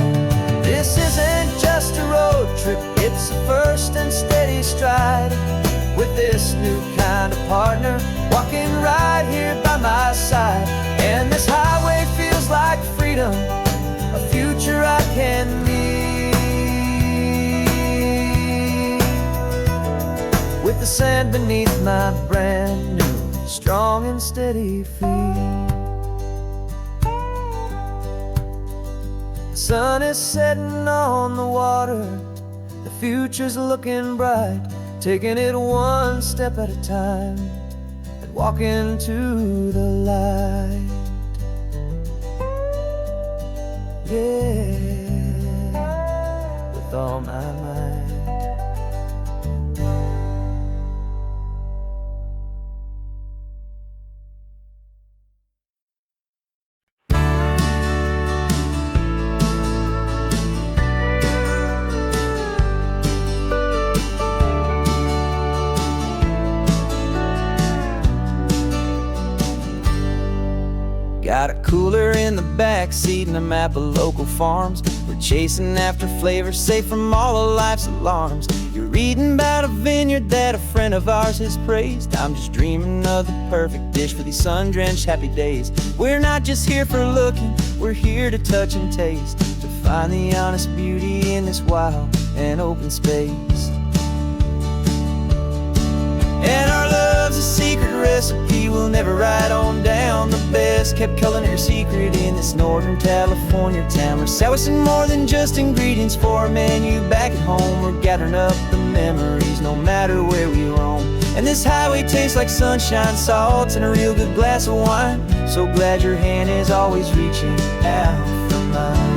This isn't just a road trip, it's a first and steady stride, with this new kind of partner walking right here by my side. And this highway feels like freedom, a future I can meet, with the sand beneath my brand new, strong and steady feet. The sun is setting on the water, the future's looking bright, taking it one step at a time and walking to the light. Yeah, with all my might. Got a cooler in the back seat and a map of local farms. We're chasing after flavors safe from all of life's alarms. You're reading about a vineyard that a friend of ours has praised. I'm just dreaming of the perfect dish for these sun-drenched happy days. We're not just here for looking, we're here to touch and taste, to find the honest beauty in this wild and open space. And our love's a secret recipe we'll never write on down. The best kept culinary secret in this Northern California town. We're selling more than just ingredients for a menu back at home. We're gathering up the memories no matter where we roam. And this highway tastes like sunshine, salt, and a real good glass of wine. So glad your hand is always reaching out for mine.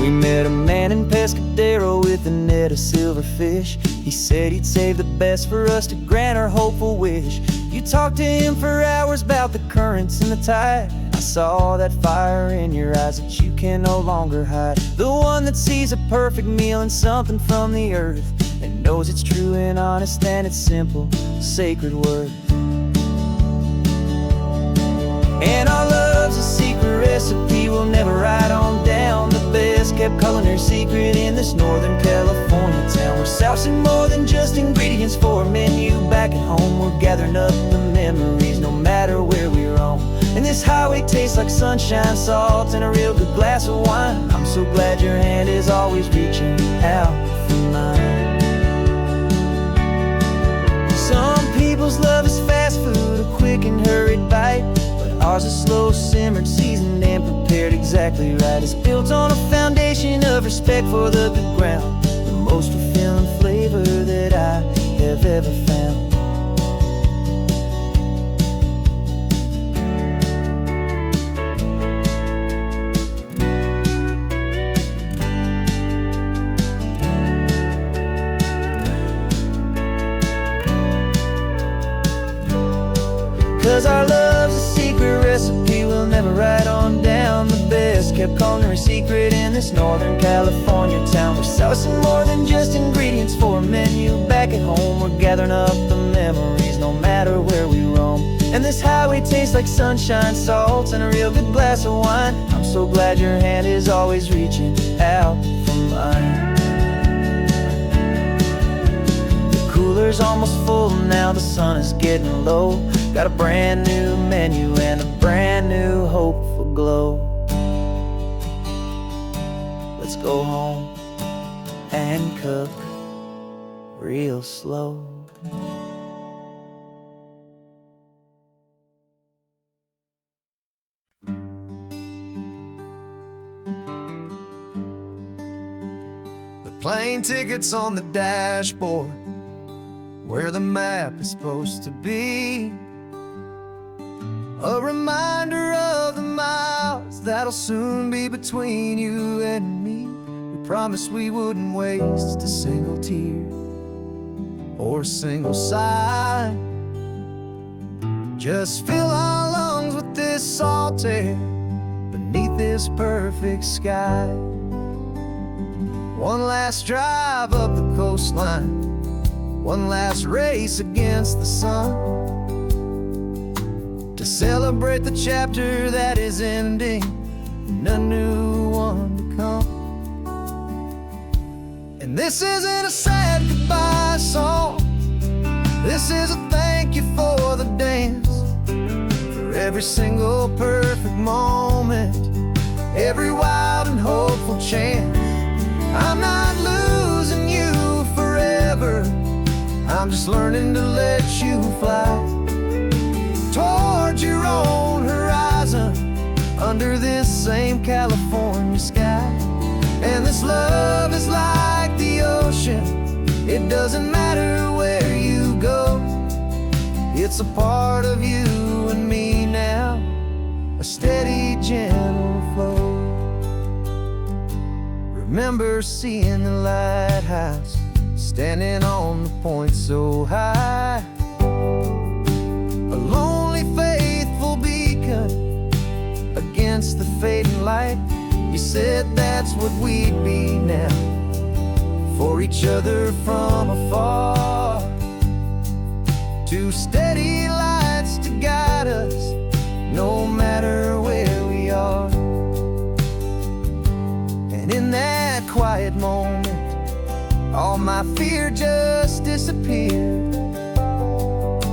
We met a man in Pescadero with a net of silverfish. He said he'd save the best for us to grant our hopeful wish. You talked to him for hours about the currents and the tide. I saw that fire in your eyes that you can no longer hide. The one that sees a perfect meal in something from the earth, and knows it's true and honest and it's simple, sacred worth. And our love's a secret recipe we'll never write on down. The best kept culinary secret in this Northern California town. We're sourcing more than just ingredients for a menu back at home. We're gathering up the memories no matter where we roam. And this highway tastes like sunshine, salt, and a real good glass of wine. I'm so glad your hand is always reaching out for mine. Some people's love is fast food, a quick and hurried bite. Ours is slow simmered, seasoned, and prepared exactly right. It's built on a foundation of respect for the good ground, the most fulfilling flavor that I have ever found. 'Cause our love's a secret recipe we'll never write on down. The best kept culinary secret in this Northern California town. We're sourcing more than just ingredients for a menu back at home. We're gathering up the memories no matter where we roam. And this highway tastes like sunshine, salt, and a real good glass of wine. I'm so glad your hand is always reaching out for mine. The cooler's almost full now, the sun is getting low. Got a brand new menu and a brand new hopeful glow. Let's go home and cook real slow. The plane ticket's on the dashboard, where the map is supposed to be. A reminder of the miles that'll soon be between you and me. We promised we wouldn't waste a single tear. or a single sigh. Just fill our lungs with this salt air beneath this perfect sky. One last drive up the coastline, one last race against the sun, to celebrate the chapter that is ending and a new one to come. And this isn't a sad goodbye song, this is a thank you for the dance, for every single perfect moment, every wild and hopeful chance. I'm not losing you forever, I'm just learning to let you fly towards your own horizon, under this same California sky. And this love is like the ocean, it doesn't matter where you go, it's a part of you and me now, a steady, gentle flow. Remember seeing the lighthouse, standing on the point so high, a lonely, faithful beacon against the fading light. You said that's what we'd be now, for each other from afar. Two steady lights to guide us, no matter where we are. And in that quiet moment, all my fear just disappeared,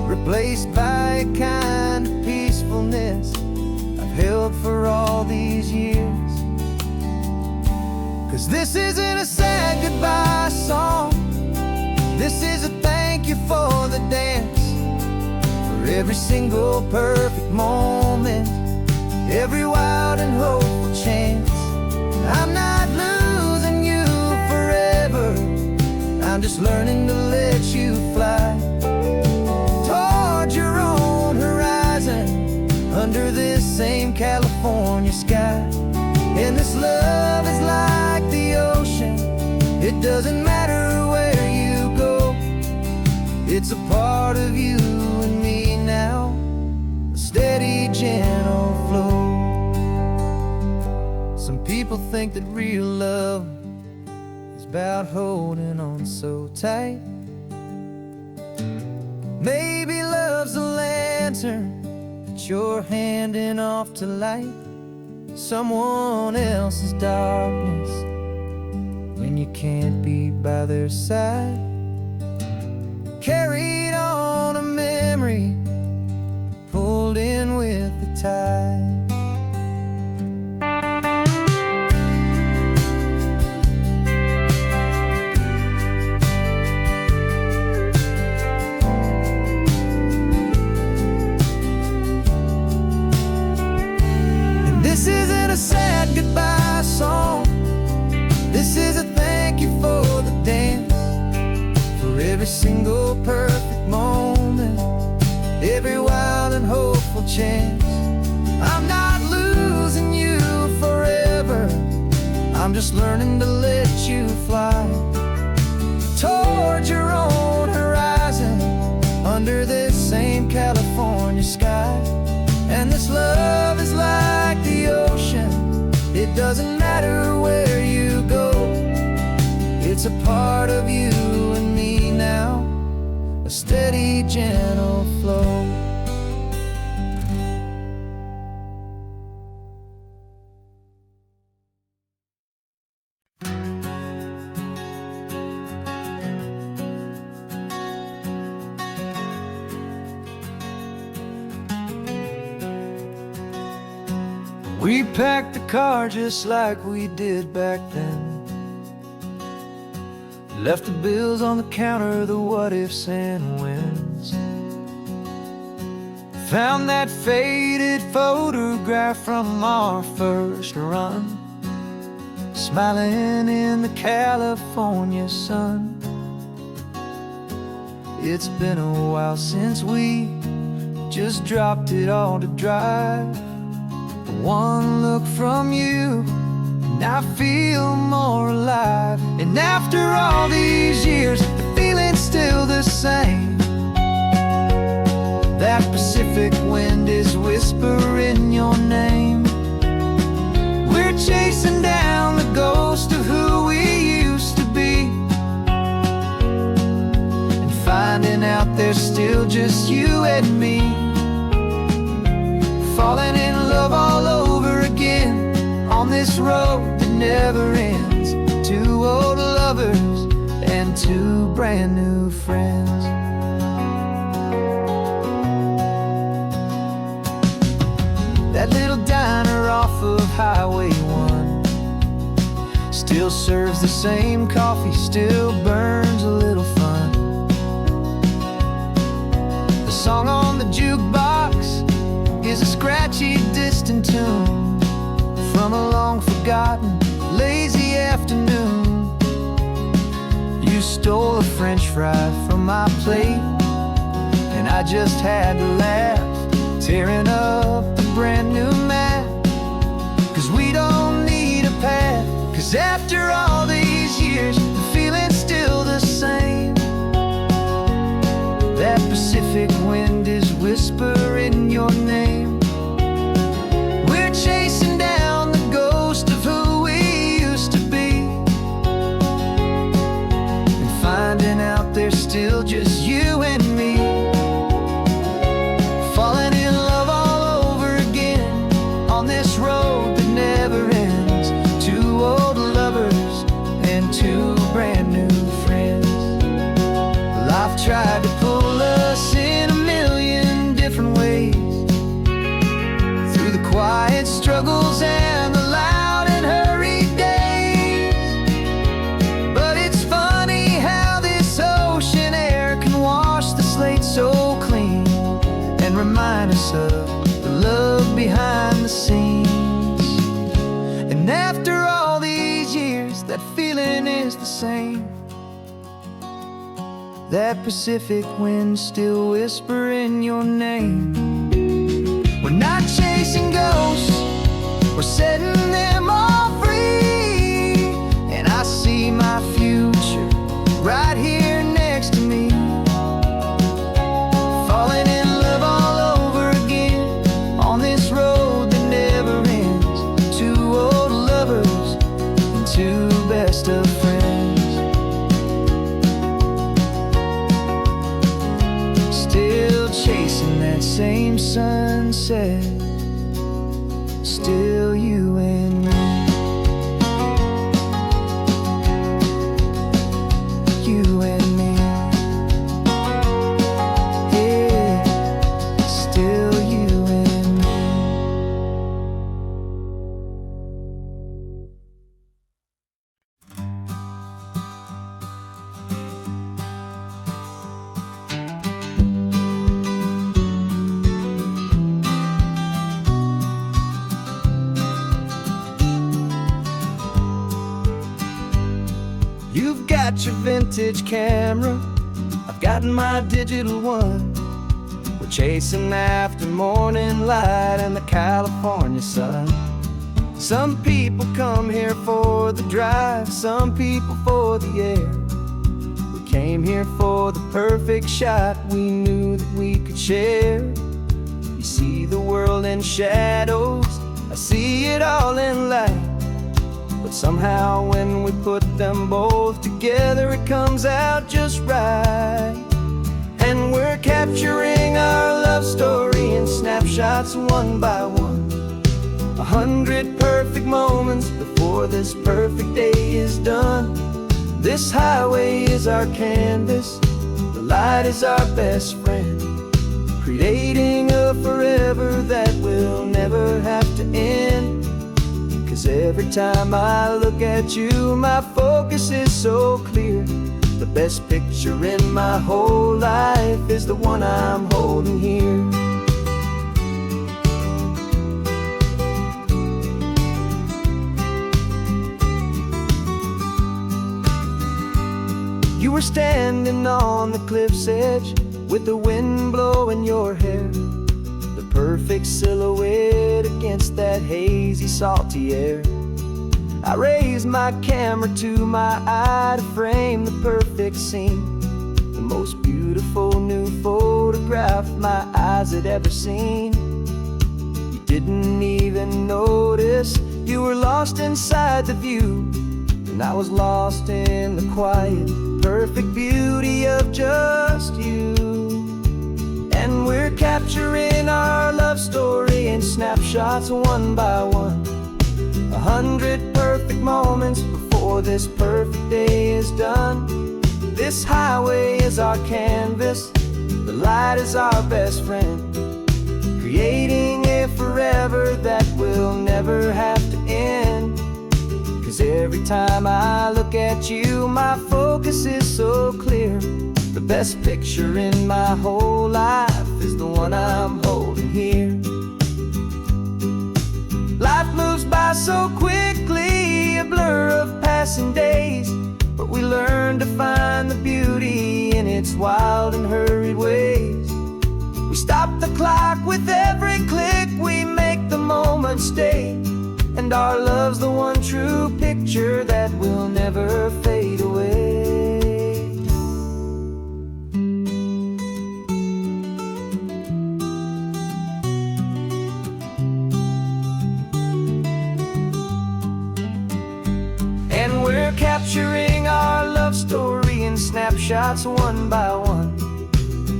replaced by a kind of peacefulness I've held for all these years. 'Cause this isn't a sad goodbye song, this is a thank you for the dance, for every single perfect moment, every wild and hopeful chance. I'm not losing you forever, I'm just learning to let you fly towards your own horizon, under this same California sky. And this love is like the ocean, it doesn't matter where you go, it's a part of you and me now, a steady, gentle flow. Some people think that real love is about holding on so tight. Maybe love's a lantern that you're handing off to light someone else's darkness when you can't be by their side. Carried on a memory, pulled in with the tide. This isn't a sad goodbye song, this is a thank you for the dance, for every single perfect moment, every wild and hopeful chance. I'm not losing you forever, I'm just learning to let you fly towards your own horizon, under this same California sky. And this love is like the ocean, it doesn't matter where you go, it's a part of you and me now, a steady, gentle flow. We packed the car just like we did back then, left the bills on the counter, the what ifs and whens. Found that faded photograph from our first run, smiling in the California sun. It's been a while since we just dropped it all to dry. One look from you and I feel more alive. And after all these years, the feeling's still the same. Pacific wind is whispering your name. We're chasing down the ghost of who we used to be, and finding out there's still just you and me. Falling in love all over again on this road that never ends. Two old lovers and two brand new friends. That little diner off of Highway 1 still serves the same coffee, still burns a little fun. The song on the jukebox is a scratchy, distant tune from a long-forgotten, lazy afternoon. You stole a French fry from my plate, and I just had to laugh, tearing up the brand new map. 'Cause we don't need a path, 'cause after all these years, the feeling's still the same. That Pacific wind is whispering your name. We're chasing down the ghost of who we used to be, and finding out there's still just you and me. Falling in love all over again on this road that never ends. Two old lovers and two brand new friends. Life tried to pull us in a million different ways, through the quiet struggles and the loud and hurried days. But it's funny how this ocean air can wash the slate so clean, and remind us of the love behind the scenes. And after all these years, that feeling is the same. That Pacific wind still whispering your name. We're not chasing ghosts, we're setting them all free. And I see my future right here next to me. Falling in love all over again on this road that never ends. Two old lovers and two best of friends. Still chasing that same sunset, still you and me. You and me. Yeah, still you and me. You've got your vintage camera, I've got my digital one. We're chasing after morning light and the California sun. Some people come here for the drive, some people for the air. We came here for the perfect shot we knew that we could share. You see the world in shadows, I see it all in light. But somehow when we put them both together, it comes out just right. And we're capturing our love story in snapshots one by one. 100 perfect moments before this perfect day is done. This highway is our canvas, the light is our best friend, creating a forever that will never have to end. 'Cause every time I look at you, my focus is so clear. The best picture in my whole life is the one I'm holding here. You were standing on the cliff's edge with the wind blowing your hair, the perfect silhouette against that hazy, salty air. I raised my camera to my eye to frame the perfect scene. the most beautiful new photograph my eyes had ever seen. You didn't even notice you were lost inside the view, and I was lost in the quiet, perfect beauty of just you. And we're capturing our love story in snapshots one by one, 100 perfect moments before this perfect day is done. This highway is our canvas, the light is our best friend, creating a forever that will never have to end. 'Cause every time I look at you, my focus is so clear. The best picture in my whole life is the one I'm holding here. Life moves by so quickly, a blur of passing days, but we learn to find the beauty in its wild and hurried ways. We stop the clock with every click, we make the moment stay, and our love's the one true picture that will never fade away. And we're capturing our love story in snapshots one by one,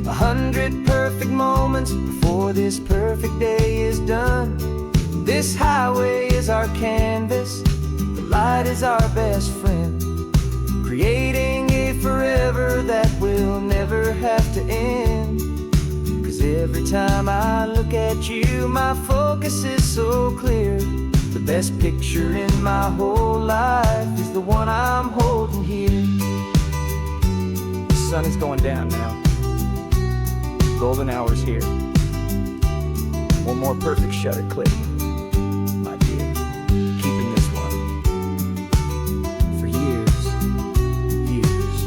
100 perfect moments before this perfect day is done. This highway is our canvas, the light is our best friend, creating a forever that will never have to end. 'Cause every time I look at you, my focus is so clear. The best picture in my whole life is the one I'm holding here. The sun is going down now. Golden hour's here. One more perfect shutter click, my dear. Keeping this one for years, years.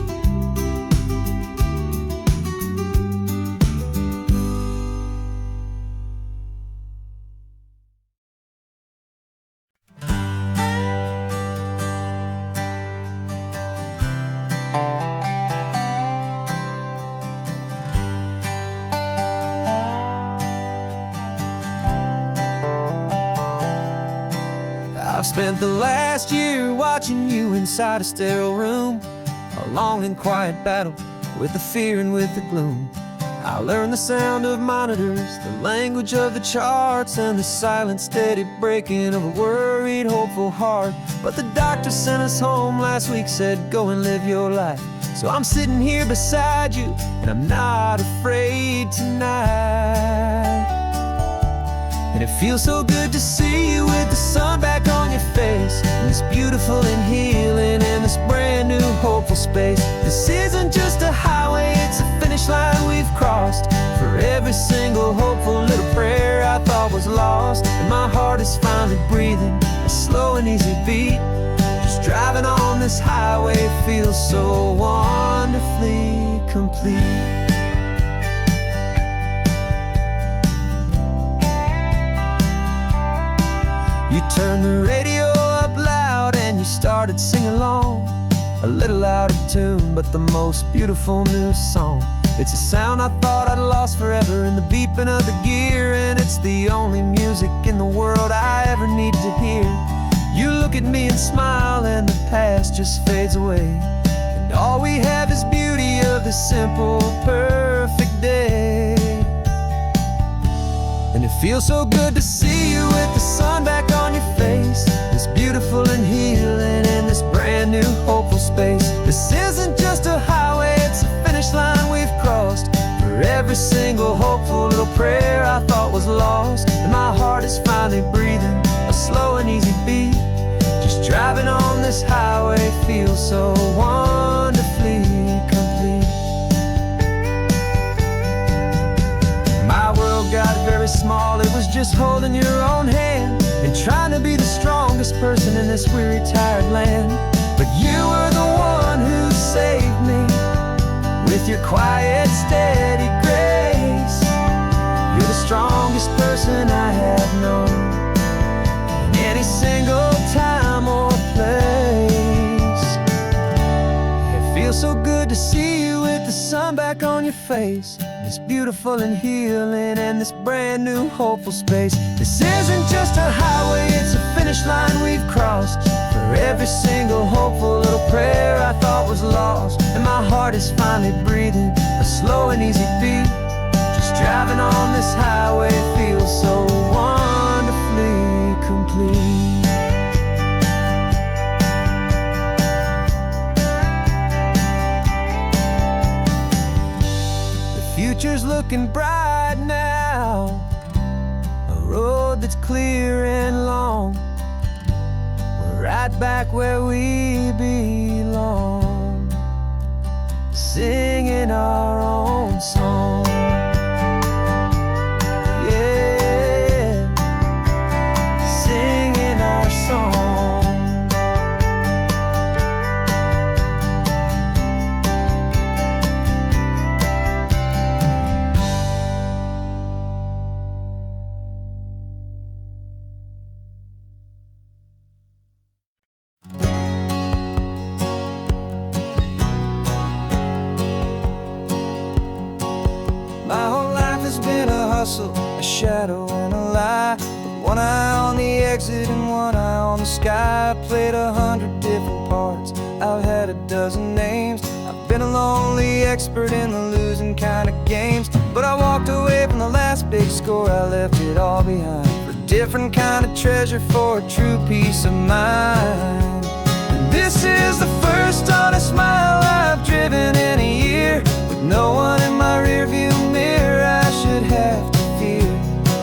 I've spent the last year watching you inside a sterile room, a long and quiet battle with the fear and with the gloom. I learned the sound of monitors, the language of the charts, and the silent steady breaking of a worried hopeful heart. But the doctor sent us home last week, said go and live your life. So I'm sitting here beside you, and I'm not afraid tonight. And it feels so good to see you with the sun back on your face, and this beautiful and healing in this brand new hopeful space. This isn't just a highway, it's a finish line we've crossed. For every single hopeful little prayer I thought was lost, and my heart is finally breathing a slow and easy beat. Just driving on this highway feels so wonderfully complete. You turned the radio up loud and you started singing along, a little out of tune, but the most beautiful new song. It's a sound I thought I'd lost forever in the beeping of the gear, and it's the only music in the world I ever need to hear. You look at me and smile, and the past just fades away, and all we have is beauty of this simple, perfect day. And it feels so good to see you with the sun back on your face, this beautiful and healing in this brand new hopeful space. This isn't just a highway, it's a finish line we've crossed. For every single hopeful little prayer I thought was lost, and my heart is finally breathing a slow and easy beat. Just driving on this highway feels so wonderfully complete. My world got very small, it was just holding your own hand and trying to be the strongest person in this weary, tired land. But you were the one who saved me with your quiet, steady grace. You're the strongest person I have known in any single time or place. It feels so good to see you with the sun back on your face. This beautiful and healing and this brand new hopeful space. This isn't just a highway, it's a finish line we've crossed. For every single hopeful little prayer I thought was lost. And my heart is finally breathing a slow and easy beat. Just driving on this highway feels so wonderfully complete. Future's looking bright now, a road that's clear and long. We're right back where we belong, singing our own song. Yeah, singing our song. My whole life has been a hustle, a shadow and a lie. With one eye on the exit and one eye on the sky. I played 100 different parts, I've had a dozen names. I've been a lonely expert in the losing kind of games. But I walked away from the last big score, I left it all behind. For a different kind of treasure, for a true peace of mind. And this is the first honest mile I've driven in a year. With no one in my rearview mirror I should have to fear.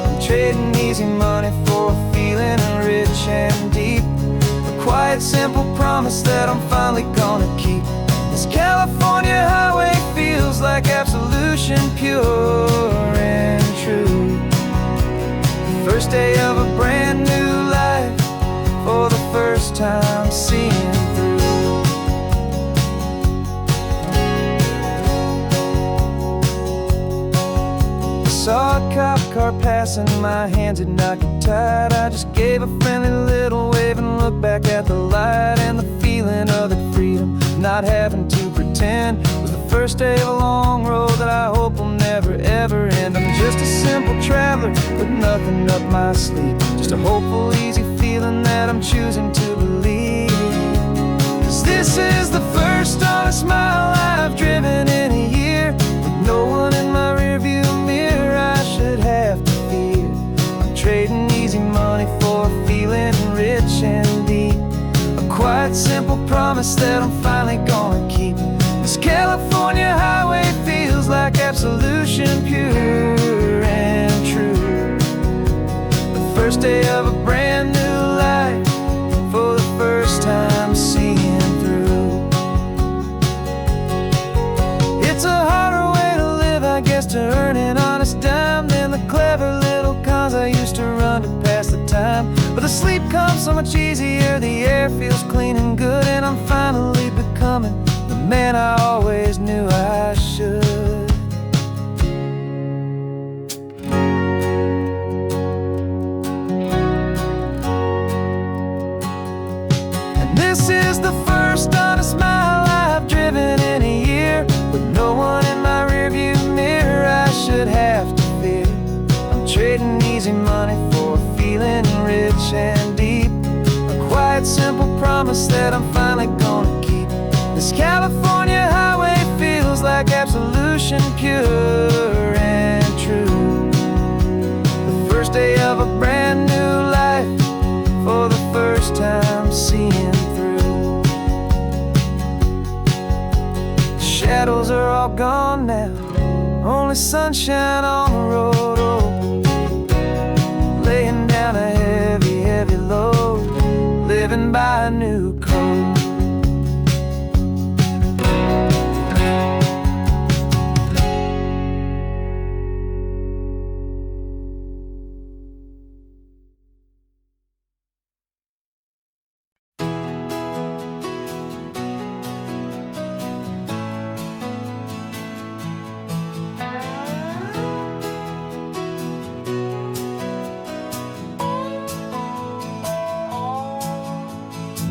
I'm trading easy money for a feeling rich and deep. A quiet, simple promise that I'm finally gonna keep. This California highway feels like absolution, pure and true. The first day of a brand new life, for the first time seeing through. Saw a cop car passing, my hands had not got tied. I just gave a friendly little wave and looked back at the light. And the feeling of the freedom, not having to pretend, was the first day of a long road that I hope will never ever end. I'm just a simple traveler with nothing up my sleeve, just a hopeful, easy feeling that I'm choosing to believe. 'Cause this is the first honest mile I've driven in a year. With no one in my rearview mirror I should have to fear. I'm trading easy money for a feeling rich and deep. A quiet, simple promise that I'm finally gonna keep. This California highway feels like absolution, pure and true. The first day of a brand new life, for the first time seeing through. It's a harder way to live, I guess, to earn an honest dime than the clever little cons I used to run to pass the time. But the sleep comes so much easier, the air feels clean and good, and I'm finally becoming the man I always knew I should. And this is the first honest mile I've driven in a year. With no one in my rearview mirror I should have to fear. I'm trading easy money for a feeling rich and deep. A quiet, simple promise that I'm finally gonna keep. This California highway feels like absolution, pure and true. The first day of a brand new life, for the first time seeing through. The shadows are all gone now, only sunshine on the road. Oh, laying down a heavy, heavy load, living by a new code.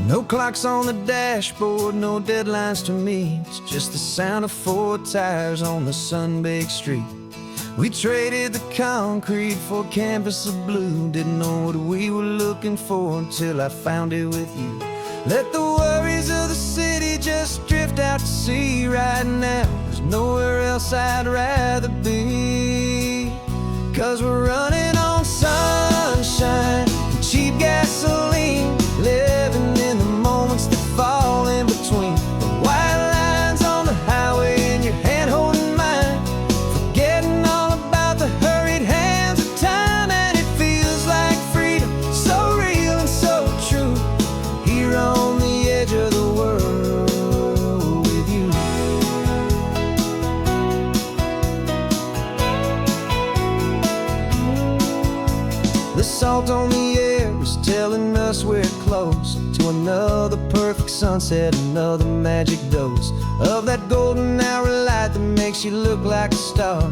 No clocks on the dashboard, no deadlines to me. It's just the sound of 4 tires on the sun-baked street. We traded the concrete for a canvas of blue. Didn't know what we were looking for until I found it with you. Let the worries of the city just drift out to sea right now. There's nowhere else I'd rather be. 'Cause we're running on sunshine and cheap gasoline, living in the moments that fall in between. The white lines on the highway and your hand holding mine, forgetting all about the hurried hands of time. And it feels like freedom, so real and so true, here on the edge of the world with you. The salt on the air is telling us we're close to another perfect sunset, another magic dose of that golden hour light that makes you look like a star,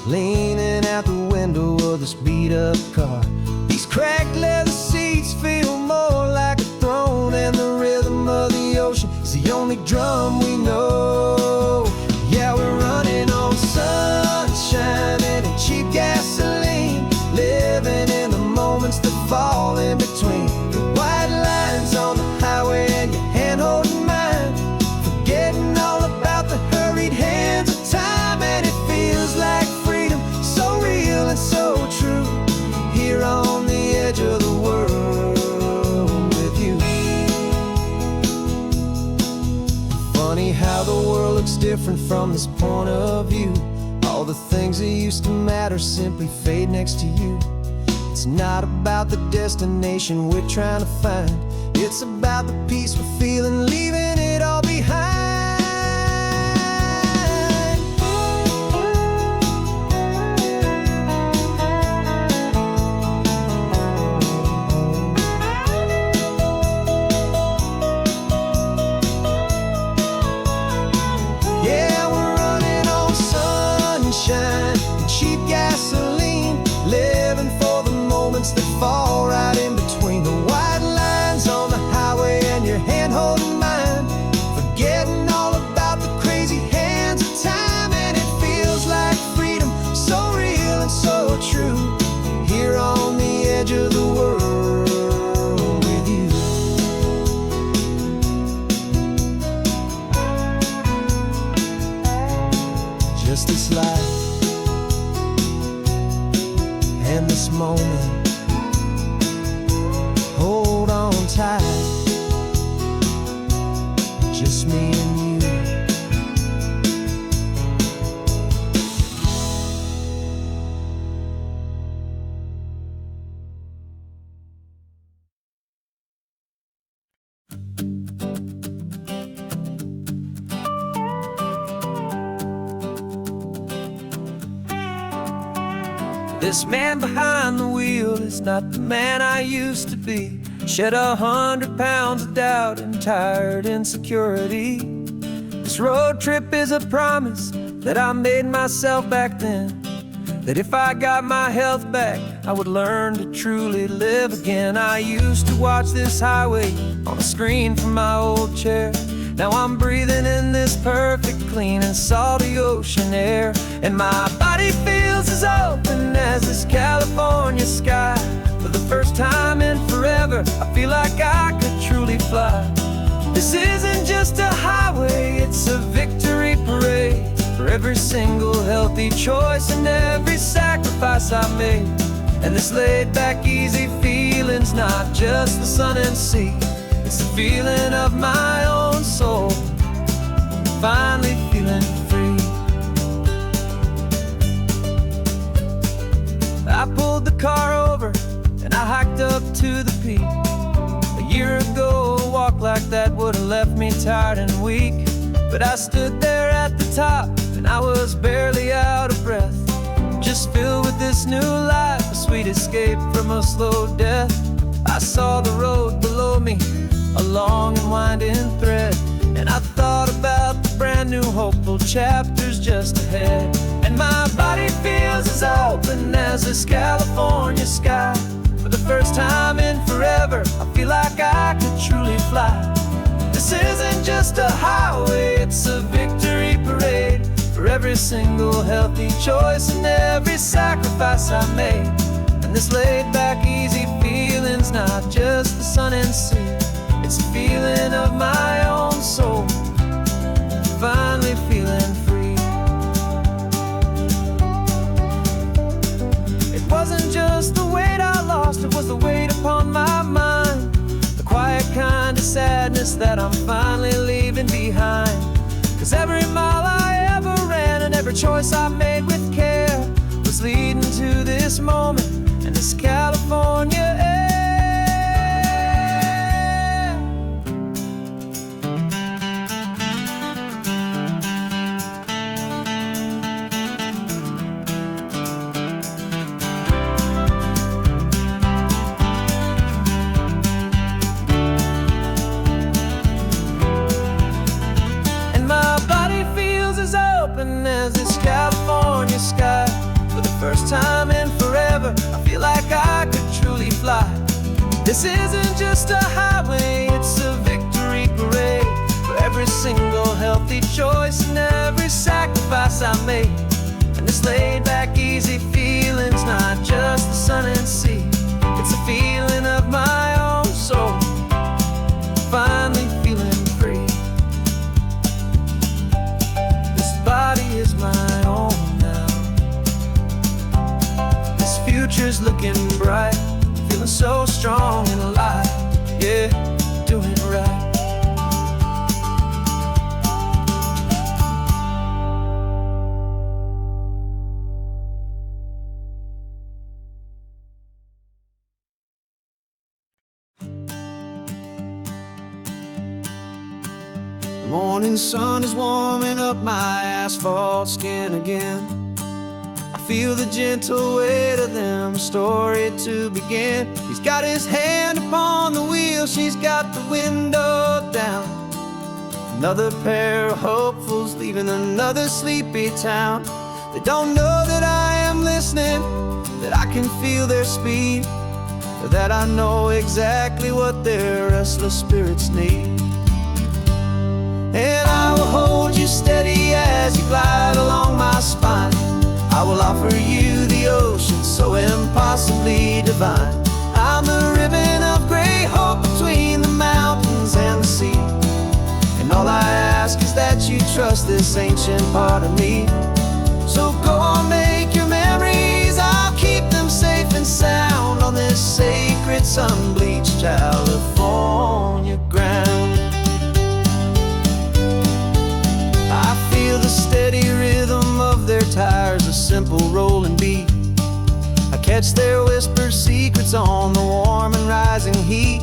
leaning out the window of this beat-up car. These cracked leather seats feel more like a throne, and the rhythm of the ocean is the only drum we know. Yeah, we're running on sunshine and cheap gasoline, living in the moments that fall in between. The white lines on the highway and your hand holding mine, forgetting all about the hurried hands of time. And it feels like freedom, so real and so true, here on the edge of the world with you. Funny how the world looks different from this point of view. All the things that used to matter simply fade next to you. It's not about the destination we're trying to find, it's about the peace we're feeling, leaving it all behind. Yeah, we're running on sunshine and cheap gasoline, living for the moments that fall right in between. The white lines on the highway and your hand holding mine, forgetting all about the crazy hands of time. And it feels like freedom, so real and so true, here on the edge of the world with you. Just this life and this moment, hold on tight, just me and you. This man behind the wheel is not the man I used to be. Shed 100 pounds of doubt and tired insecurity. This road trip is a promise that I made myself back then, that if I got my health back, I would learn to truly live again. I used to watch this highway on a screen from my old chair. Now I'm breathing in this perfect, clean and salty ocean air, and my body feels as open as this California sky. For the first time in forever, I feel like I could truly fly. This isn't just a highway, it's a victory parade for every single healthy choice and every sacrifice I made. And this laid back, easy feeling's not just the sun and sea, it's the feeling of my own soul, finally feeling free. I pulled the car over and I hiked up to the peak. A year ago, a walk like that would have left me tired and weak. But I stood there at the top and I was barely out of breath, just filled with this new life, a sweet escape from a slow death. I saw the road below me, a long and winding thread, and I thought about the brand new hopeful chapters just ahead. And my body feels as open as this California sky. For the first time in forever, I feel like I could truly fly. This isn't just a highway, it's a victory parade for every single healthy choice and every sacrifice I made. And this laid-back, easy feeling's not just the sun and sea, it's a feeling of my own soul, finally feeling free. It wasn't just the weight I lost, it was the weight upon my mind, the quiet kind of sadness that I'm finally leaving behind. 'Cause every mile I ever ran and every choice I made with care was leading to this moment and this California air. As this California sky, for the first time in forever, I feel like I could truly fly. This isn't just a highway, it's a victory parade for every single healthy choice and every sacrifice I made. And this laid-back, easy feeling's not just the sun and sea, it's a feeling of my own soul, finally feeling free. Body is my own now. This future's looking bright, feeling so strong and alive. Yeah, doing it right. The morning sun is warming up my asphalt skin again. I feel the gentle weight of them, a story to begin. He's got his hand upon the wheel, she's got the window down. Another pair of hopefuls leaving another sleepy town. They don't know that I am listening, that I can feel their speed, or that I know exactly what their restless spirits need. And I will hold you steady as you glide along my spine. I will offer you the ocean so impossibly divine. I'm the ribbon of gray hope between the mountains and the sea. And all I ask is that you trust this ancient part of me. So go on, make your memories, I'll keep them safe and sound on this sacred sun-bleached California ground. The steady rhythm of their tires, a simple rolling beat. I catch their whispered secrets on the warm and rising heat.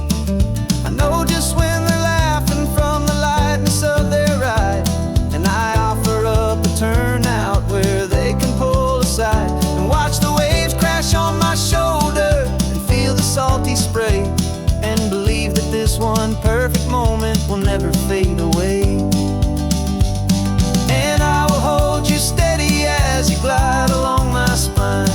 I know just when they're laughing from the lightness of their ride, and I offer up a turnout where they can pull aside and watch the waves crash on my shoulder and feel the salty spray, and believe that this one perfect moment will never fade away. As you glide along my spine,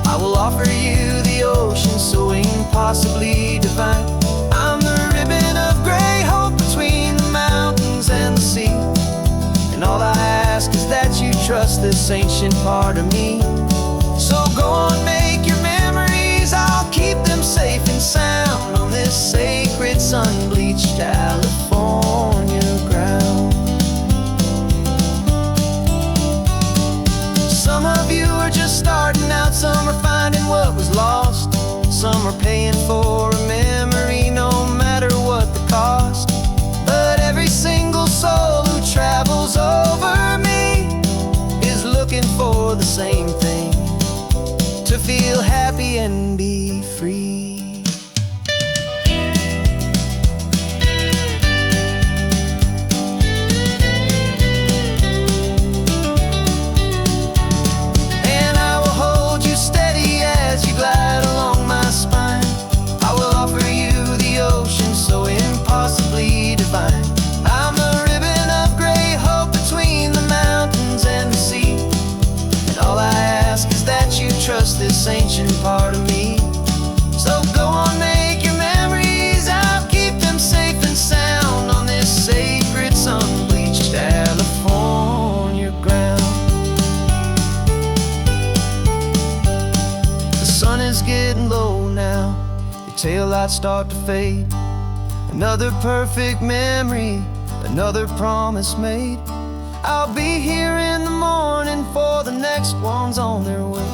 I will offer you the ocean so impossibly divine. I'm the ribbon of gray hope between the mountains and the sea. And all I ask is that you trust this ancient part of me. So go on, make your memories, I'll keep them safe and sound on this sacred sun-bleached California ground. Some of you are just starting out, some are finding what was lost, some are paying for a memory no matter what the cost. But every single soul who travels over me is looking for the same thing, to feel happy and be free. Trust this ancient part of me. So go getting low now. Your taillights start to fade. Another perfect memory, another promise made. I'll be here in the morning for the next ones on their way.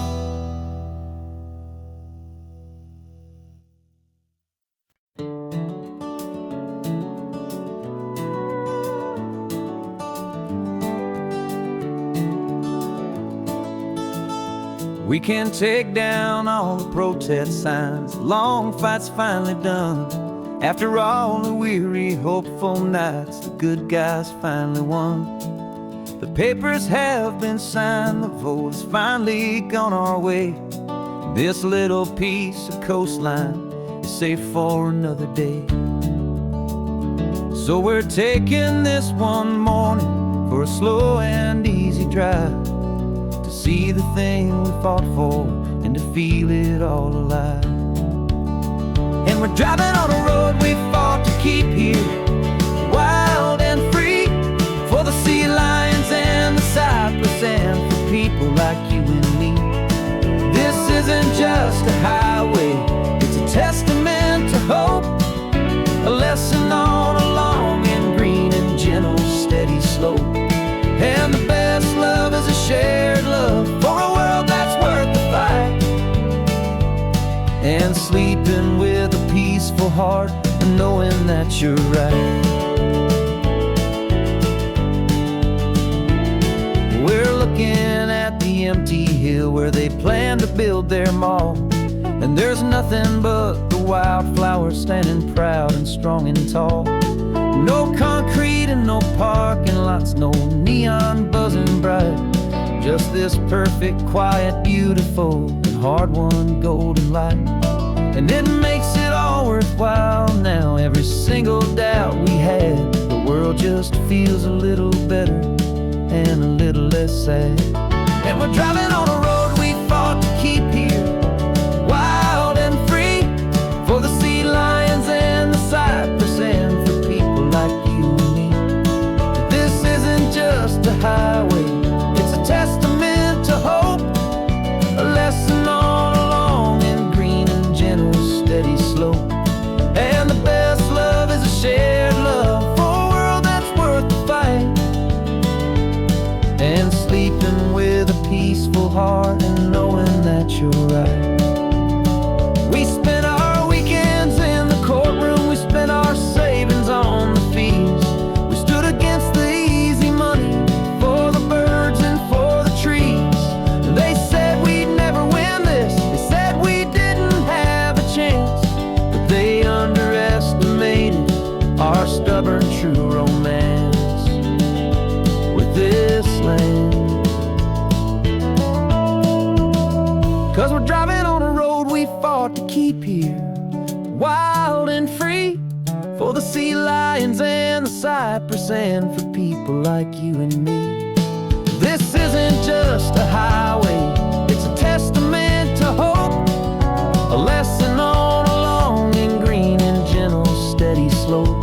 We can take down all the protest signs. The long fight's finally done. After all the weary, hopeful nights, the good guys finally won. The papers have been signed, the vote has finally gone our way. This little piece of coastline is safe for another day. So we're taking this one morning for a slow and easy drive, to see the thing we fought for and to feel it all alive. And we're driving on a road we fought to keep here, wild and free, for the sea lions and the cypress and for people like you and me. This isn't just a highway, it's a testament to hope, a lesson on a long and green and gentle steady slope. And the best love is a shared love for a world that's worth the fight, and sleeping with a peaceful heart and knowing that you're right. We're looking at the empty hill where they plan to build their mall, and there's nothing but the wildflowers standing proud and strong and tall. No concrete and no parking lots, no neon buzzing bright, just this perfect, quiet, beautiful, and hard-won golden light. And it makes it all worthwhile now. Every single doubt we had, the world just feels a little better and a little less sad. And we're driving on a road we fought to keep here, wild and free, for the sea lions and the cypress and for people like you and me. This isn't just a highway, it's a testament to hope, a lesson on a long and green and gentle steady slope. And the best love is a shared love for a world that's worth the fight, and sleeping with a peaceful heart and knowing that you're right. We spent our weekends in the courtroom, we spent our savings on the fees. We stood against the easy money for the birds and for the trees. They said we'd never win this, they said we didn't have a chance, but they underestimated our stubborn true romance with this land. 'Cause we're driving on a road we fought to keep here, wild and free, for the sea lions and the cypress and for people like you and me. This isn't just a highway, it's a testament to hope, a lesson on a long and green and gentle steady slope.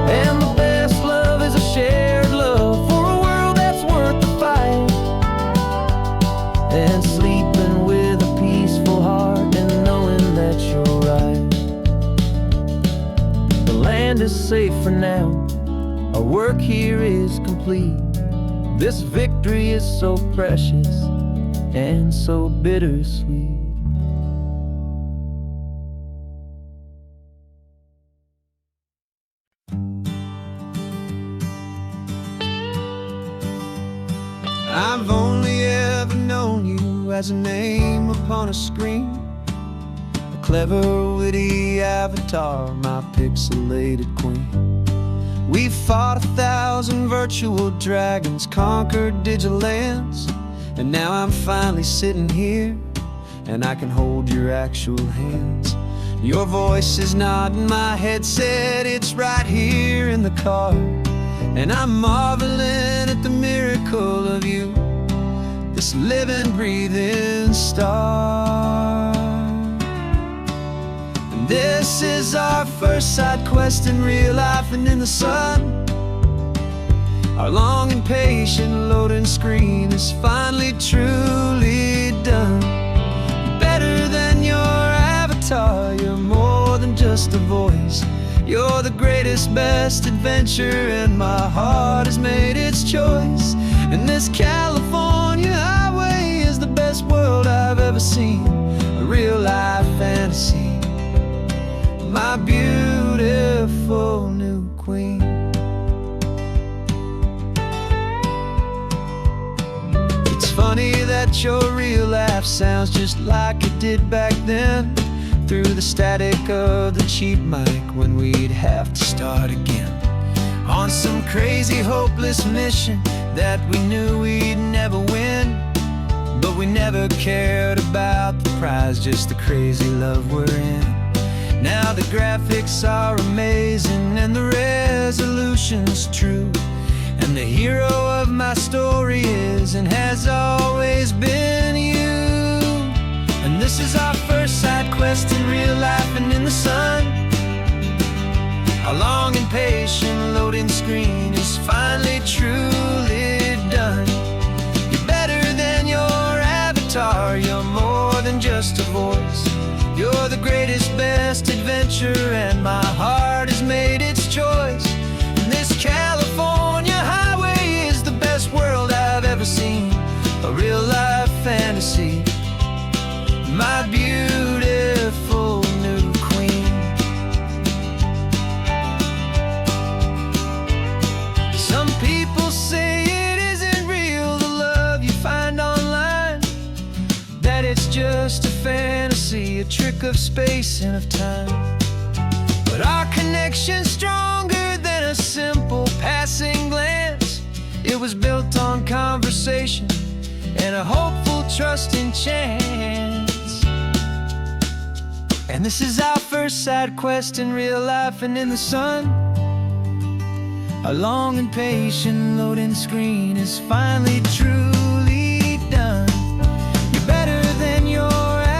And the best love is a shared love for a world that's worth the fight, and sleeping with a peaceful heart and knowing that you're right. The land is safe for now, our work here is complete. This victory is so precious and so bittersweet. I've only ever known you as a name upon a screen, a clever, witty avatar, my pixelated queen. We fought 1,000 virtual dragons, conquered digital lands, and now I'm finally sitting here, and I can hold your actual hands. Your voice is not in my headset, it's right here in the car, and I'm marveling at the miracle of you, this living, breathing star. And this is our first side quest in real life and in the sun. Our long and patient loading screen is finally truly done. Better than your You're the greatest, best adventure, and my heart has made its choice. And this California highway is the best world I've ever seen. A real life fantasy, my beautiful new queen. It's funny that your real laugh sounds just like it did back then, through the static of the cheap mic when we'd have to start again, on some crazy hopeless mission that we knew we'd never win. But we never cared about the prize, just the crazy love we're in. Now the graphics are amazing and the resolution's true, and the hero of my story is and has always been you. And this is our first side quest in real life and in the sun. Our long and patient loading screen is finally truly done. You're better than your avatar, you're more than just a voice. You're the greatest, best adventure, and my heart has made its choice. And this California highway is the best world I've ever seen. A real life fantasy, my beautiful new queen. Some people say it isn't real, the love you find online, that it's just a fantasy, a trick of space and of time. But our connection's stronger than a simple passing glance. It was built on conversation and a hopeful, trusting chance. And this is our first side quest in real life and in the sun. Our long and patient loading screen is finally truly done. You're better than your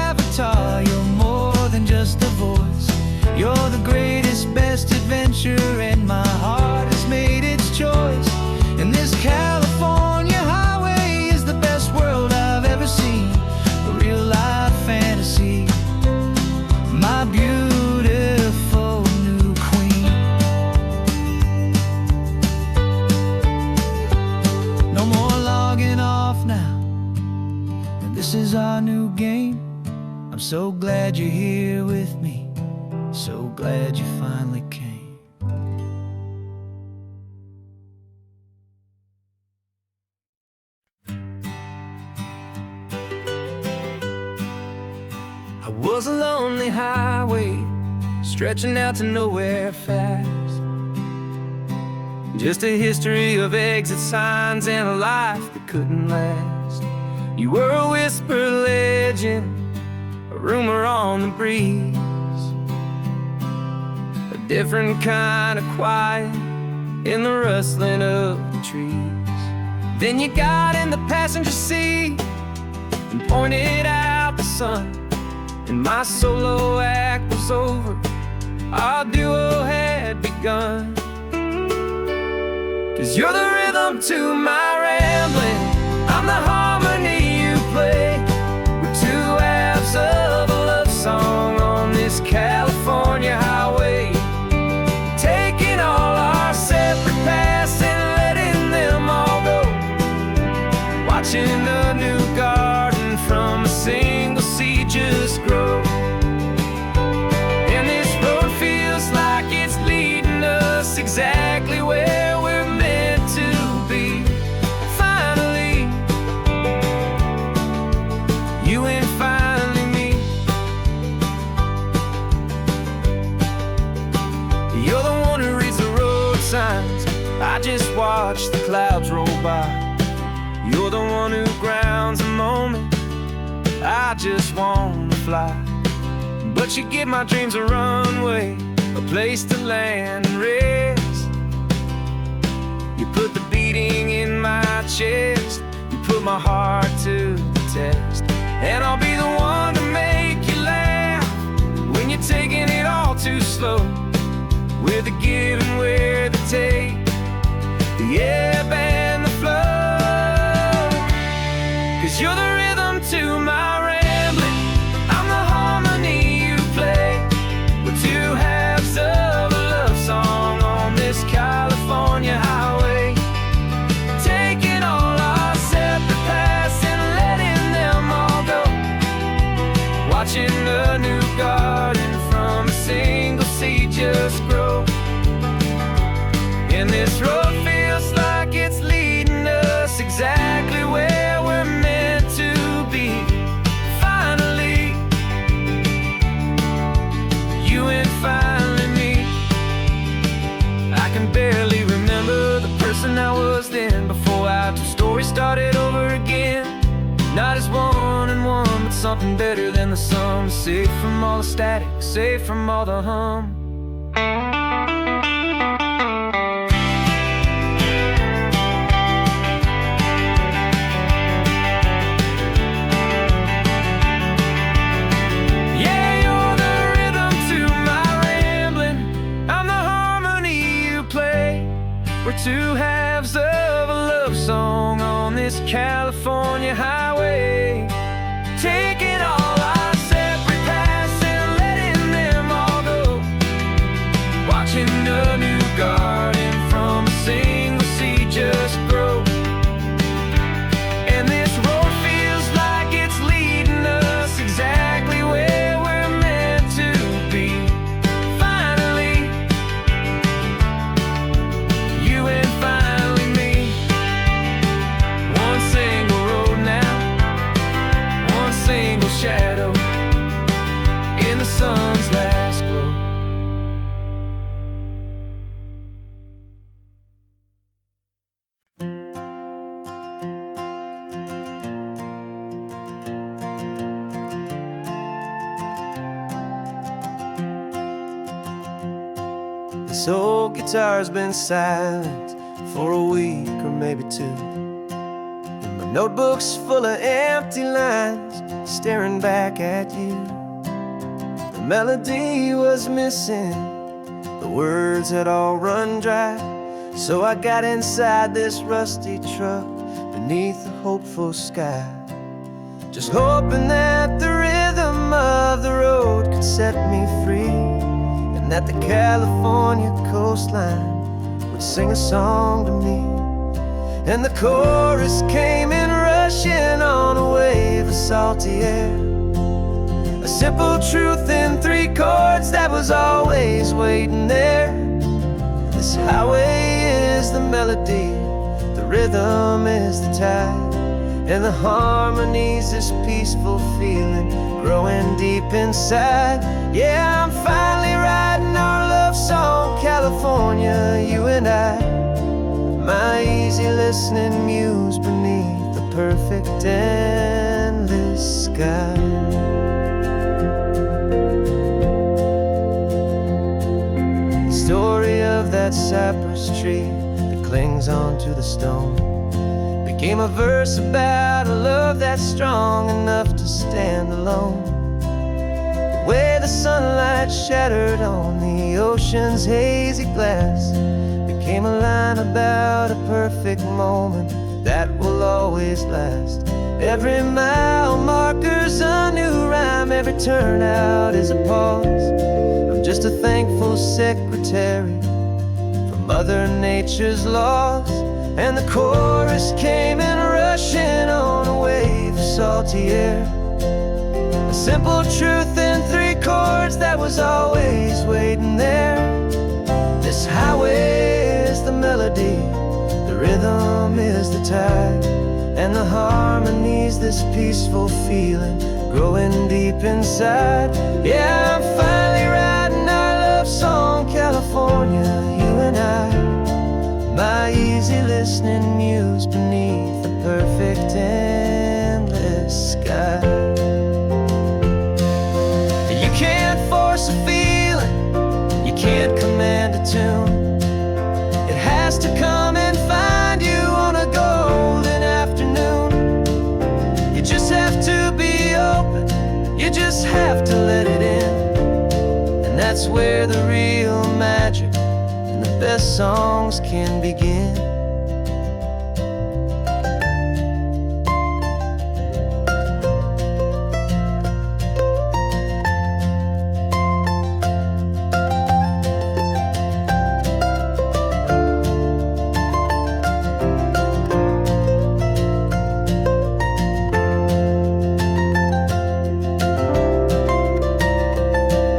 avatar, you're more than just a voice. You're the greatest, best adventure, and my heart has made its choice. And this California highway is the best world I've ever seen. A real life fantasy, my beautiful new queen. No more logging off now, and this is our new game. I'm so glad you're here with me, so glad you finally came. I was a lonely highway, stretching out to nowhere fast. Just a history of exit signs and a life that couldn't last. You were a whisper legend, a rumor on the breeze, a different kind of quiet in the rustling of the trees. Then you got in the passenger seat and pointed out the sun, and my solo act was over, our duo had begun. 'Cause you're the rhythm to my rambling, I'm the harmony you play. We're two halves of a love song on this California highway, taking all our separate paths and letting them all go, watching a new garden from a single seed just grow. And this road feels like it's leading us exactly where we're meant to be. Finally, you and finally me. You're the one who reads the road signs, I just watch the clouds roll by. You're the one who grounds a moment, I just wanna fly. But you give my dreams a runway, a place to land and rest. You put the beating in my chest, you put my heart to the test. And I'll be the one to make you laugh when you're taking it all too slow. We're the give and we're the take, the ebb and the flow. 'Cause you're the rhythm to my rambling, I'm the harmony you play. We're two halves of a love Not as one and one, but something better than the sum. Safe from all the static, safe from all the hum. Yeah, you're the rhythm to my rambling. I'm the harmony you play. We're two halves of a love song on this California highway, taking all our separate paths and letting them all go, watching a new garden from a single seed just grow. And this road feels like it's leading us exactly where we're meant to be. Finally, you and finally me. One single road now, one single shadow in the sun's last glow. This old guitar's been silent for a week or maybe two. And my notebook's full of empty lines staring back at you. The melody was missing, the words had all run dry. So I got inside this rusty truck beneath the hopeful sky, just hoping that the rhythm of the road could set me free, and that the California coastline would sing a song to me. And the chorus came in rushing on a wave of salty air, a simple truth in 3 chords that was always waiting there. This highway is the melody, the rhythm is the tide, and the harmony's this peaceful feeling growing deep inside. Yeah, I'm finally writing our love song, California, you and I. My easy listening muse beneath the perfect endless sky. Story of that cypress tree that clings onto the stone became a verse about a love that's strong enough to stand alone. The way the sunlight shattered on the ocean's hazy glass became a line about a perfect moment that will always last. Every mile marker's a new rhyme, every turnout is a pause. I'm just a thankful secretary for Mother Nature's laws. And the chorus came in rushing on a wave of salty air, a simple truth in 3 chords that was always waiting there. This highway is the melody, the rhythm is the tide, and the harmony's this peaceful feeling growing deep inside. Yeah, I'm finally writing our love song, California, you and I. My easy listening muse beneath the perfect endless sky. You can't force a feeling, you can't command a tune. It has to come and find you on a golden afternoon. You just have to be open, you just have to let it in. And that's where the real magic, the best songs can begin.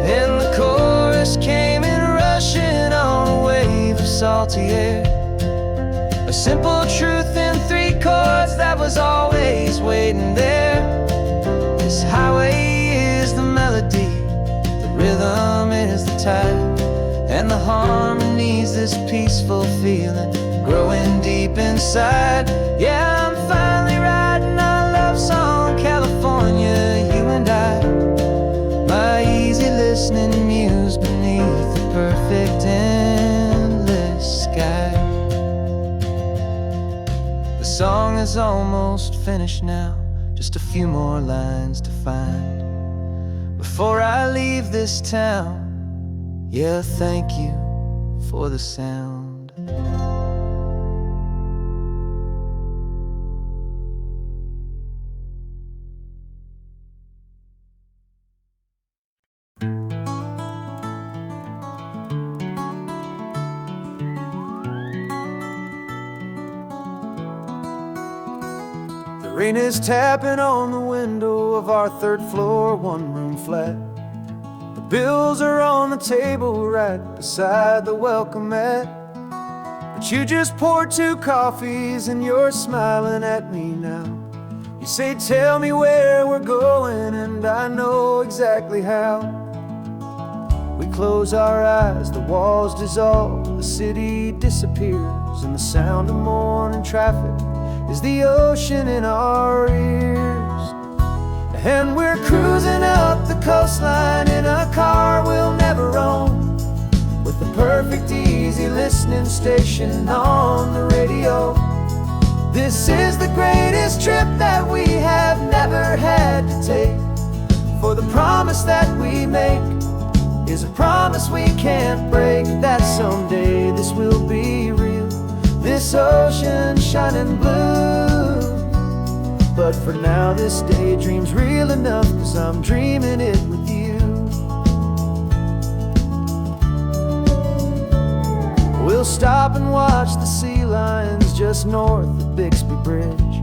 And the chorus came in rushing on a wave of salty air, a simple truth in 3 chords that was always waiting there. This highway is the melody, the rhythm is the tide, and the harmony's this peaceful feeling growing deep inside. Yeah, I'm finally writing our love song, is almost finished now, just a few more lines to find before I leave this town. Yeah, thank you for the sound. The rain is tapping on the window of our third floor, one-room flat. The bills are on the table right beside the welcome mat. But you just poured 2 coffees and you're smiling at me now. You say, tell me where we're going, and I know exactly how. We close our eyes, the walls dissolve, the city disappears, and the sound of morning traffic is the ocean in our ears. And we're cruising up the coastline in a car we'll never own, with the perfect easy listening station on the radio. This is the greatest trip that we have never had to take, for the promise that we make is a promise we can't break, that someday this will be real, this ocean shining blue. But for now this daydream's real enough, 'cause I'm dreaming it with you. We'll stop and watch the sea lions just north of Bixby Bridge,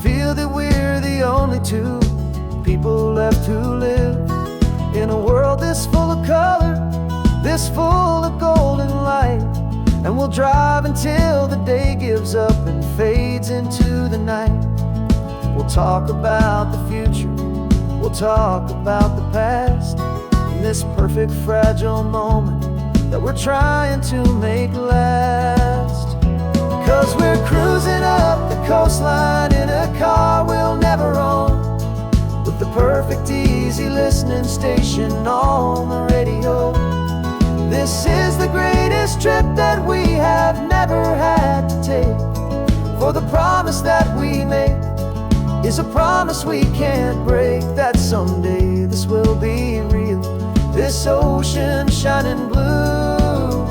feel that we're the only 2 people left who live in a world this full of color, this full of golden light. And we'll drive until the day gives up and fades into the night. We'll talk about the future, we'll talk about the past, in this perfect fragile moment that we're trying to make last. 'Cause we're cruising up the coastline in a car we'll never own, with the perfect easy listening station on the radio. This is the greatest trip that we have never had to take, for the promise that we make is a promise we can't break, that someday this will be real, this ocean shining blue.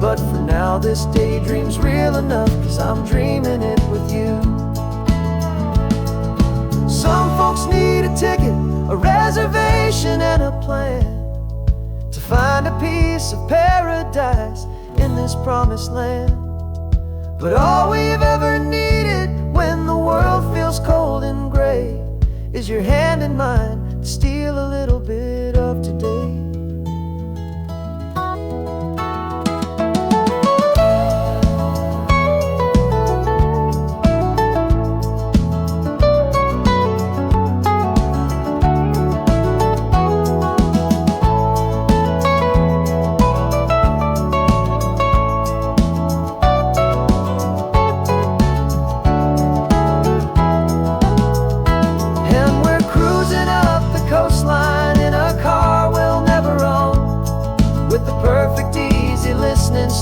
But for now this daydream's real enough, 'cause I'm dreaming it with you. Some folks need a ticket, a reservation and a plan to find a piece of paradise in this promised land. But all we've ever needed when the world feels cold and gray is your hand in mine to steal a little bit of today.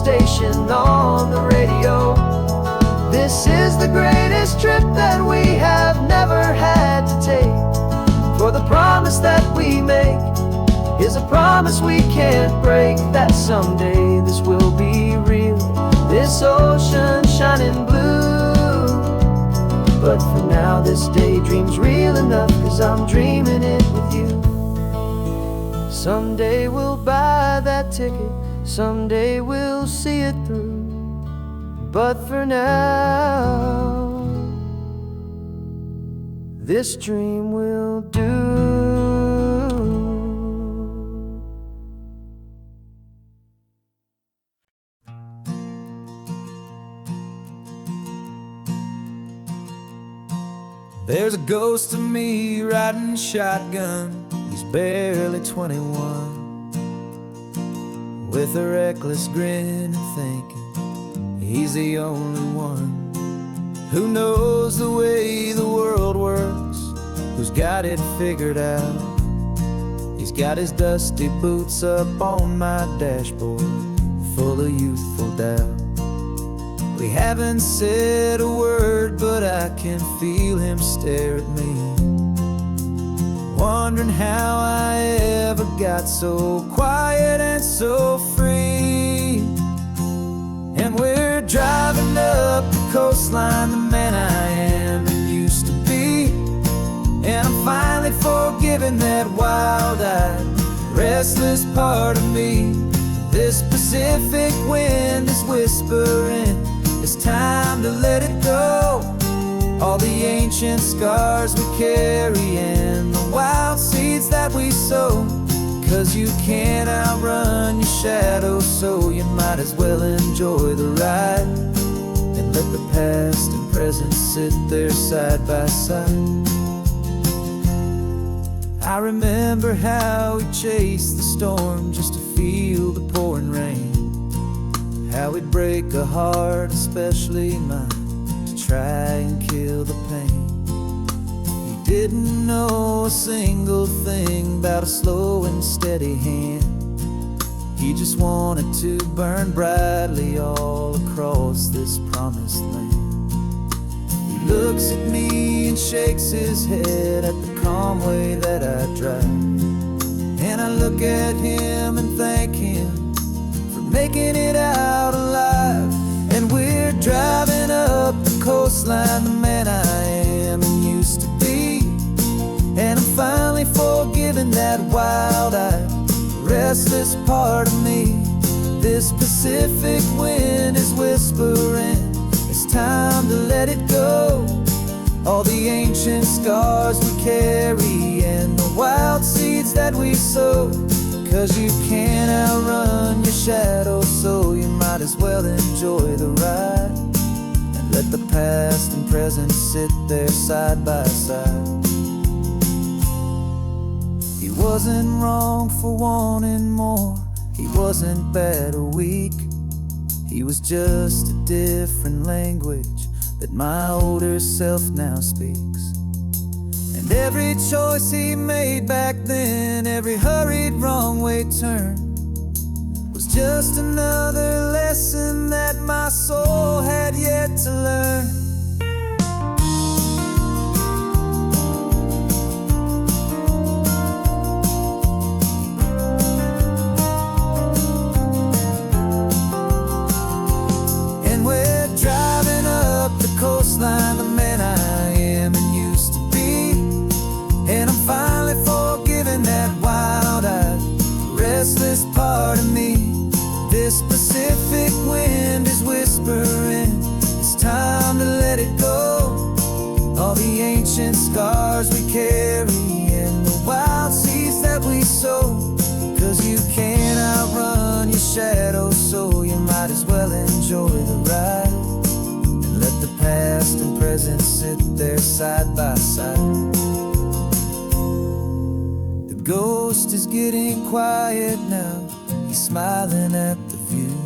Station on the radio. This is the greatest trip that we have never had to take, for the promise that we make is a promise we can't break, that someday this will be real, this ocean shining blue. But for now this daydream's real enough, 'cause I'm dreaming it with you. Someday we'll buy that ticket, someday we'll see it through. But for now, this dream will do. There's a ghost of me riding shotgun. He's barely 21, with a reckless grin and thinking he's the only one who knows the way the world works, who's got it figured out. He's got his dusty boots up on my dashboard, full of youthful doubt. Well, We haven't said a word, but I can feel him stare at me, wondering how I ever got so quiet and so free. And we're driving up the coastline, the man I am and used to be. And I'm finally forgiving that wild-eyed, restless part of me. This Pacific wind is whispering, it's time to let it go. All the ancient scars we carry and the wild seeds that we sow. 'Cause you can't outrun your shadow, so you might as well enjoy the ride and let the past and present sit there side by side. I remember how we chased the storm just to feel the pouring rain, how we'd break a heart, especially mine, to try and kill the pain. He didn't know a single thing about a slow and steady hand. He just wanted to burn brightly all across this promised land. He looks at me and shakes his head at the calm way that I drive, and I look at him and thank him for making it out alive. And we're driving up the coastline, the man I am and used to be. And I'm finally forgiving that wild-eyed, restless part of me. This Pacific wind is whispering, it's time to let it go. All the ancient scars we carry and the wild seeds that we sow. 'Cause you can't outrun your shadow, so you might as well enjoy the ride and let the past and present sit there side by side. He wasn't wrong for wanting more, he wasn't bad or weak. He was just a different language that my older self now speaks. And every choice he made back then, every hurried wrong way turn, was just another lesson that my soul had yet to learn. Coastline, the man I am and used to be. And I'm finally forgiving that wild-eyed, restless part of me. This Pacific wind is whispering, it's time to let it go. All the ancient scars we carry and the wild seeds that we sow. 'Cause you can't outrun your shadow, so you might as well enjoy the ride. Let the past and present sit there side by side. The ghost is getting quiet now, he's smiling at the view.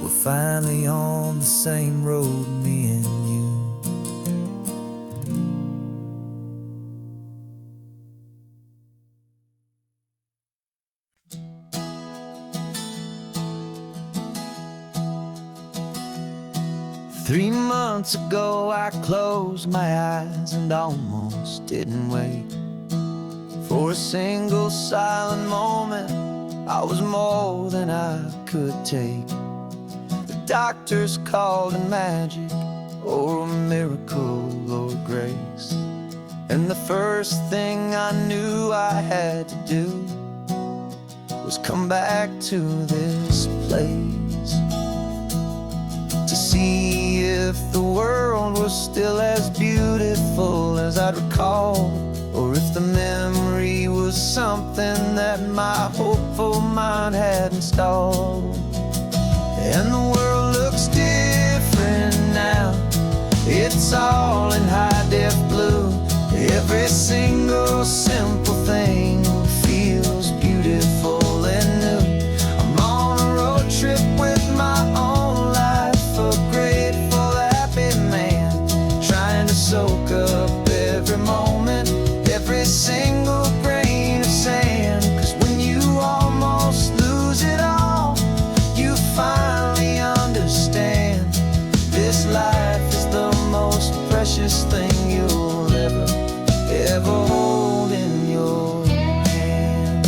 We're finally on the same road, me and you. Three months ago I closed my eyes and almost didn't wait for a single silent moment. I was more than I could take. The doctors called it magic, or a miracle, or grace. And the first thing I knew I had to do was come back to this place, to see if the world was still as beautiful as I'd recall, or if the memory was something that my hopeful mind had installed. And the world looks different now, it's all in high-def blue. Every single simple thing feels beautiful and new. I'm on a road trip with my own life, a grateful, happy man, trying to soak up every moment, every single grain of sand. 'Cause when you almost lose it all, you finally understand ever hold in your hand.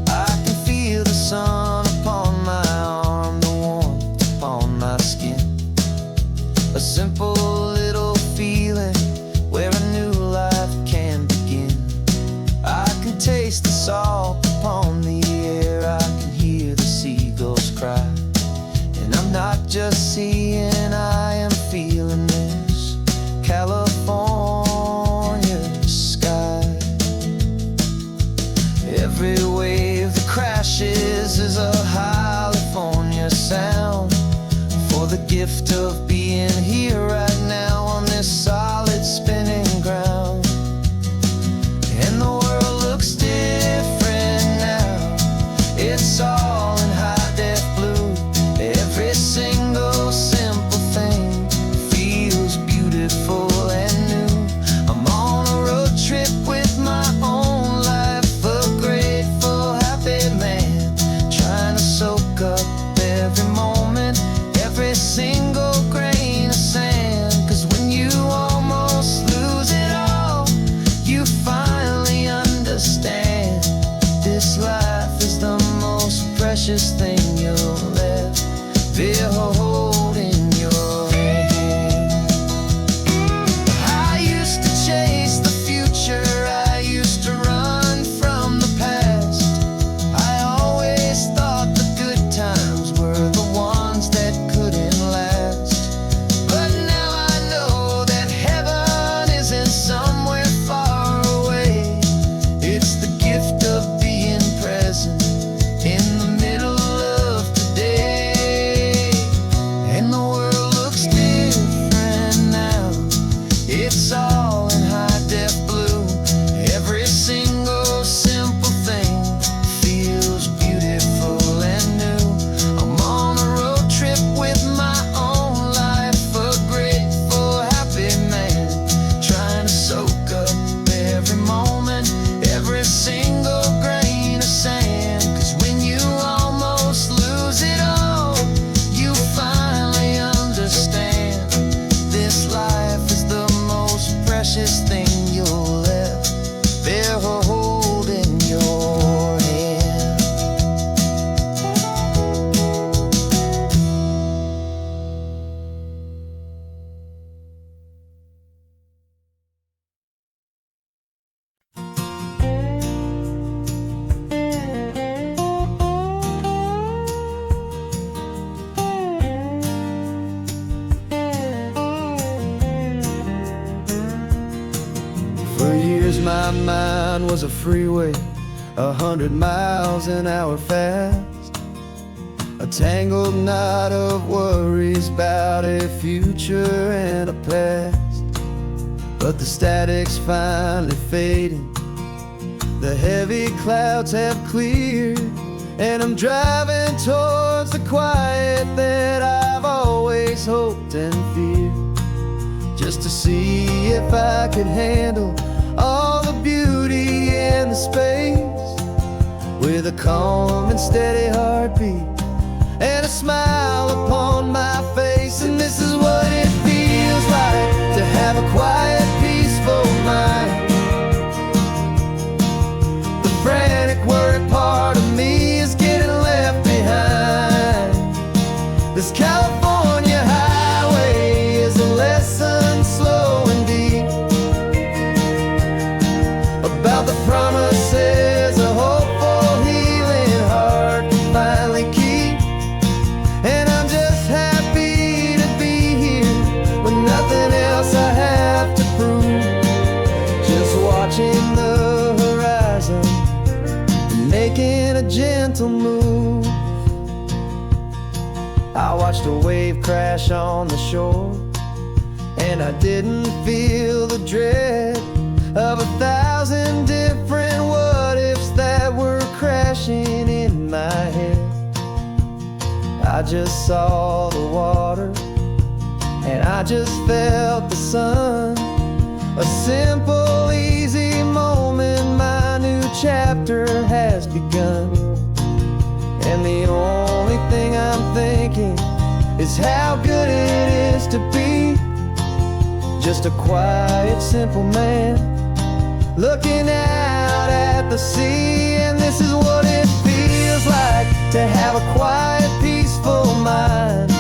I can feel the sun upon my arm, the warmth upon my skin. A simple little feeling where a new life can begin. I can taste the salt upon the air, I can hear the seagulls cry. And I'm not just seeing, I am feeling this California sky. Every wave that crashes is a California sound, for the gift of being here right now on this solid spinning ground. And the world looks different now, it's all in high def blue. Every single simple thing feels beautiful and new. I'm on a road trip with my own life, a grateful, happy man, trying to soak up every moment, every single grain of sand. 'Cause when you almost lose it all, you finally understand this life is the most precious thing you'll ever hold in your hand. I used to chase the future, I used to run from the past. I always thought the good times were the ones that couldn't last. But now I know that heaven isn't somewhere far away. It's the gift of being present in the middle of today. And the world looks different now, it's all in high def blue. Every single simple thing feels beautiful and new. I'm on a road trip with my own life, a grateful, happy man, trying to soak up every moment, every single grain of sand. 'Cause when you almost lose it all, you finally understand this life is the most precious thing you'll ever hold in your hand. For years my mind was a freeway, 100 miles an hour fast, a tangled knot of worries about a future and a past. But the static's finally fading, the heavy clouds have cleared, and I'm driving towards the quiet that I've always hoped and feared. Just to see if I could handle all the beauty and the space, with a calm and steady heartbeat and a smile upon my face. And this is what it feels like to have a quiet, peaceful mind. The frantic, worried part of me is getting left behind. This California highway is a lesson slow and deep about the promises a hopeful, healing heart can finally keep. And I'm just happy to be here with nothing else I have to prove. Just watching the horizon, making a gentle move. I watched a wave crash on the shore, and I didn't feel the dread of 1,000 different what-ifs that were crashing in my head. I just saw the water, and I just felt the sun. A simple, easy moment, my new chapter has begun. And the only thing I'm thinking is how good it is to be just a quiet, simple man looking out at the sea. And this is what it feels like to have a quiet, peaceful mind.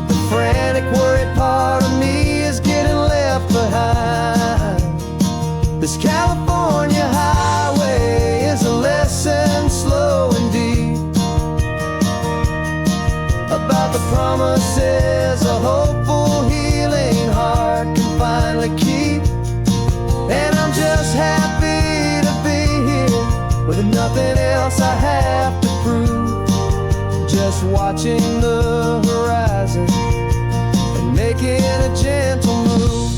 The frantic, worried part of me is getting left behind. This California highway is a lesson slow and deep about the promises a hopeful, healing heart can finally keep. And I'm just happy to be here with nothing else I have to prove. Just watching the horizon and making a gentle move.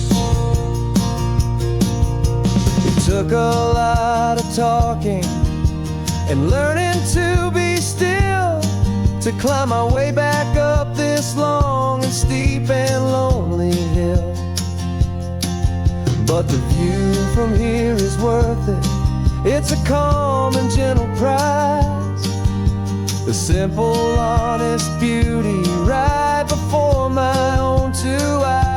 It took a lot of talking and learning to be still to climb my way back up this long and steep and lonely hill. But the view from here is worth it. It's a calm and gentle prize. The simple, honest beauty right before my own two eyes.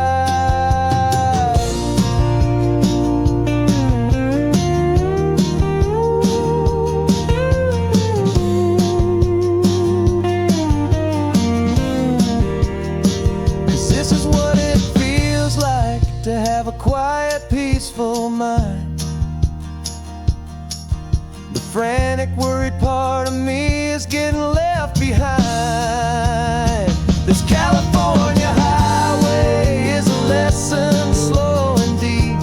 To have a quiet, peaceful mind. The frantic, worried part of me is getting left behind. This California highway is a lesson slow and deep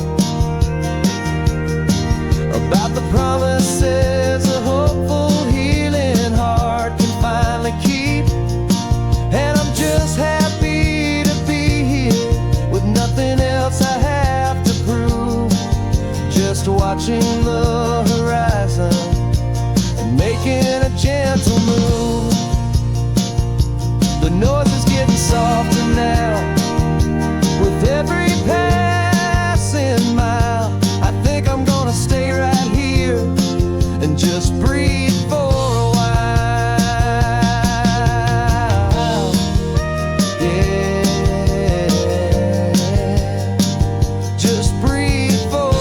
about the promises a hopeful, healing heart can finally keep. And I'm just happy to be here with nothing else I have to prove. Just watching the horizon and making a gentle move. The noise is getting softer now with every passing mile. I think I'm gonna stay right here and just breathe for a while. Yeah, just breathe for a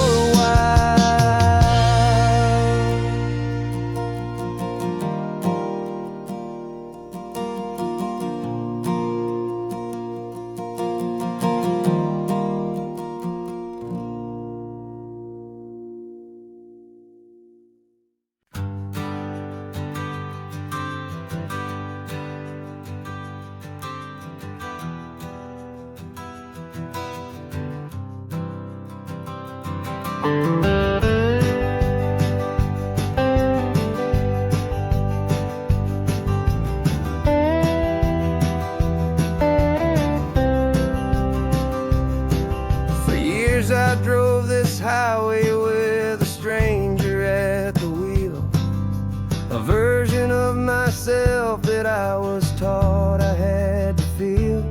For years I drove this highway with a stranger at the wheel, a version of myself that I was taught I had to feel.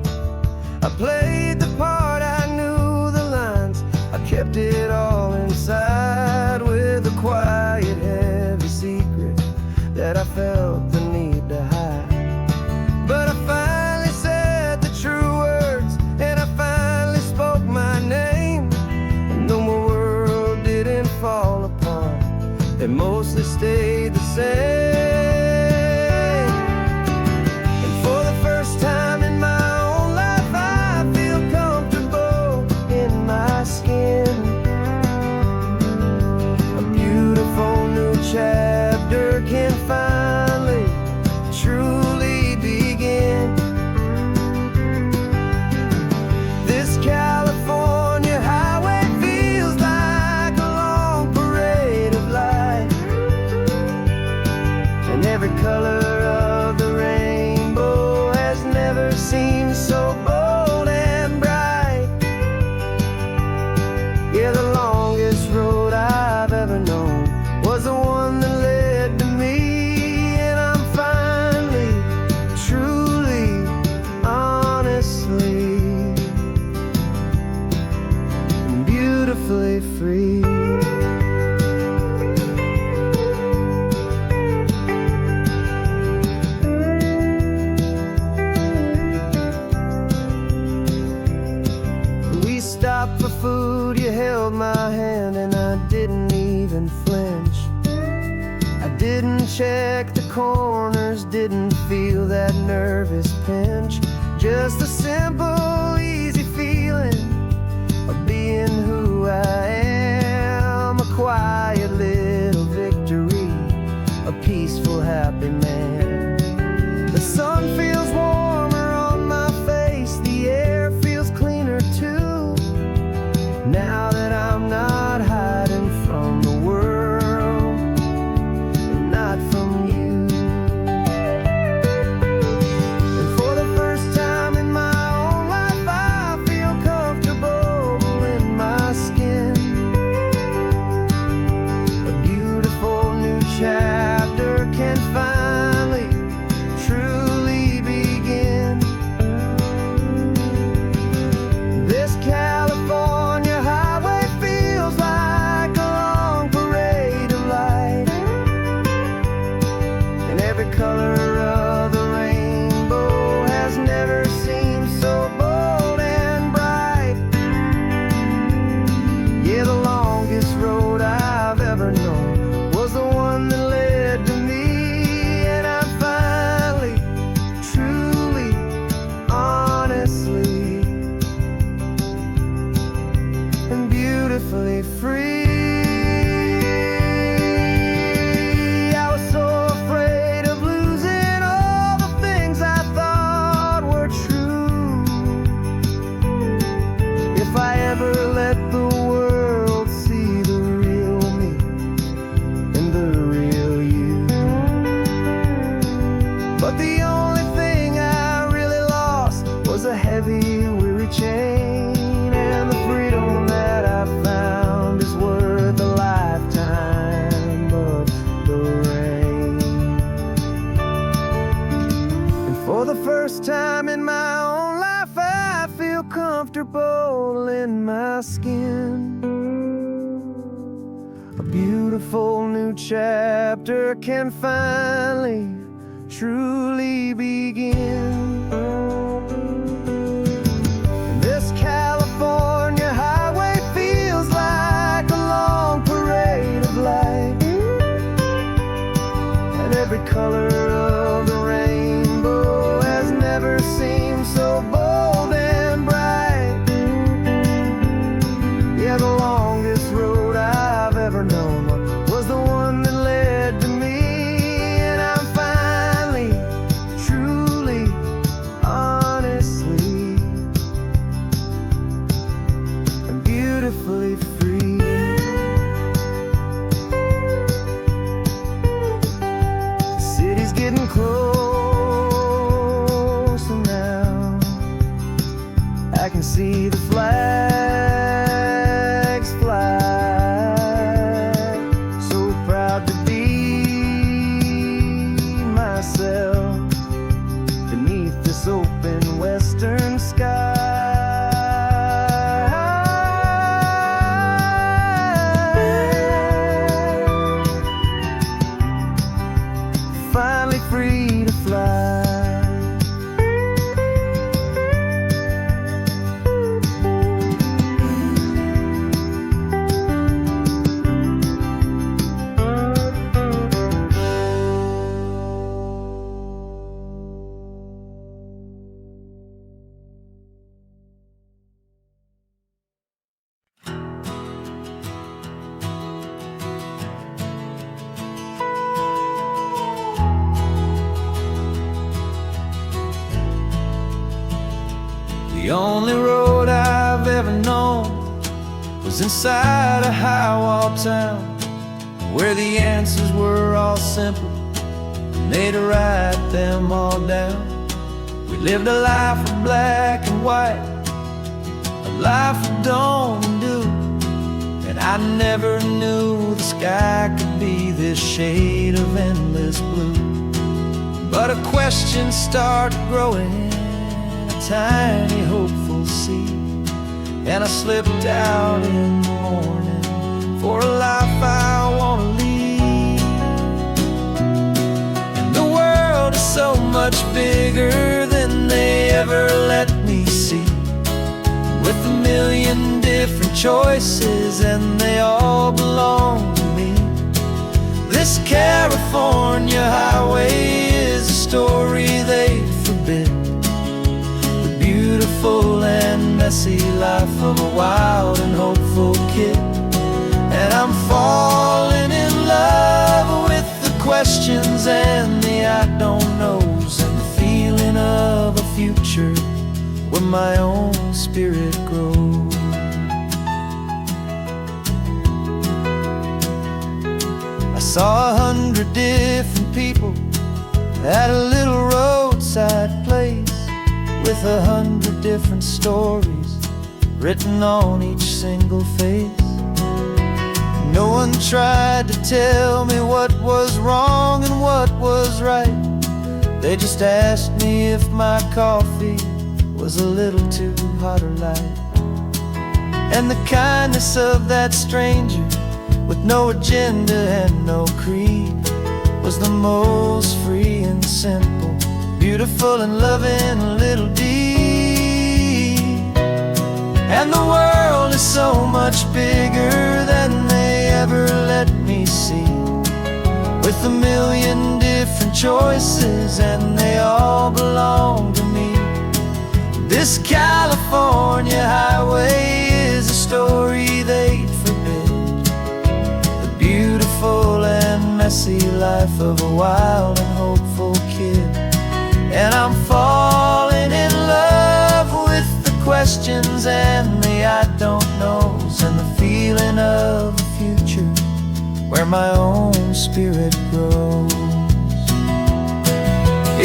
I played the part, I knew the lines, I kept it all inside with a quiet, heavy secret that I felt the need to hide. But I finally said the true words, and I finally spoke my name. And though my world didn't fall apart, it mostly stayed the same. And for the first time in my own life, I feel comfortable in my skin. A beautiful new chapter can finally truly begin. This California highway feels like a long parade of light, and every color of the rainbow has never seemed so bold and bright. Yeah, the longest road I've ever known was the one that led to me. And I'm finally, truly, honestly, and beautifully free. held my hand and I didn't even flinch. I didn't check the corners, didn't feel that nervous pinch. Just a simple, easy feeling of being who I am. A quiet little victory, a peaceful, happy man. The sun feels warmer on my face, the air feels cleaner too. Now that I'm not hiding from the world, and not from you. And for the first time in my own life, I feel comfortable in my skin. A beautiful new chapter can finally, truly begin. This California highway feels like a long parade of light, and every color of the rainbow has never seemed so bold and bright. Yeah, the longest road I've ever known was the one that led to me, and I'm finally, truly, honestly, and beautifully free. I was so afraid of losing all the things I thought were true. If I ever let the world see the real me and the real you. But the only thing I really lost was a heavy, weary chain, and the freedom that I found is worth a lifetime of the rain. And for the first time in my own life, I feel comfortable in my skin. A beautiful new chapter can finally, truly begin. This California highway feels like a long parade of light, and every color of the rainbow has never seemed so bold and bright. Yeah, the longest road I've ever known was the one that led to me, and I'm finally, truly, honestly, and beautifully free. The city's getting closer now. I can see the flags fly. So proud to be myself beneath this open western sky. Finally free to fly. The only road I've ever known was inside a high-wall town, where the answers were all simple, and they'd write them all down. We lived a life of black and white, a life of dawn and dew, and I never knew the sky could be this shade of endless blue. But a question started growing, a tiny hopeful seed, and I slipped out in the morning for a life I want to lead. And the world is so much bigger than they ever let me see, with a million different different choices, and they all belong to me. This California highway is a story they forbid, the beautiful and messy life of a wild and hopeful kid. And I'm falling in love with the questions and the I don't knows, and the feeling of a future where my own spirit grows. I saw 100 different people at a little roadside place, with 100 different stories written on each single face. No one tried to tell me what was wrong and what was right. They just asked me if my coffee was a little too hot or light. And the kindness of that stranger, with no agenda and no creed, was the most free and simple, beautiful and loving little deed. And the world is so much bigger than they ever let me see, with a million different choices, and they all belong to me. This California highway is a story they forbid, the beautiful and messy life of a wild and hopeful kid. And I'm falling in love with the questions and the I don't knows, and the feeling of a future where my own spirit grows.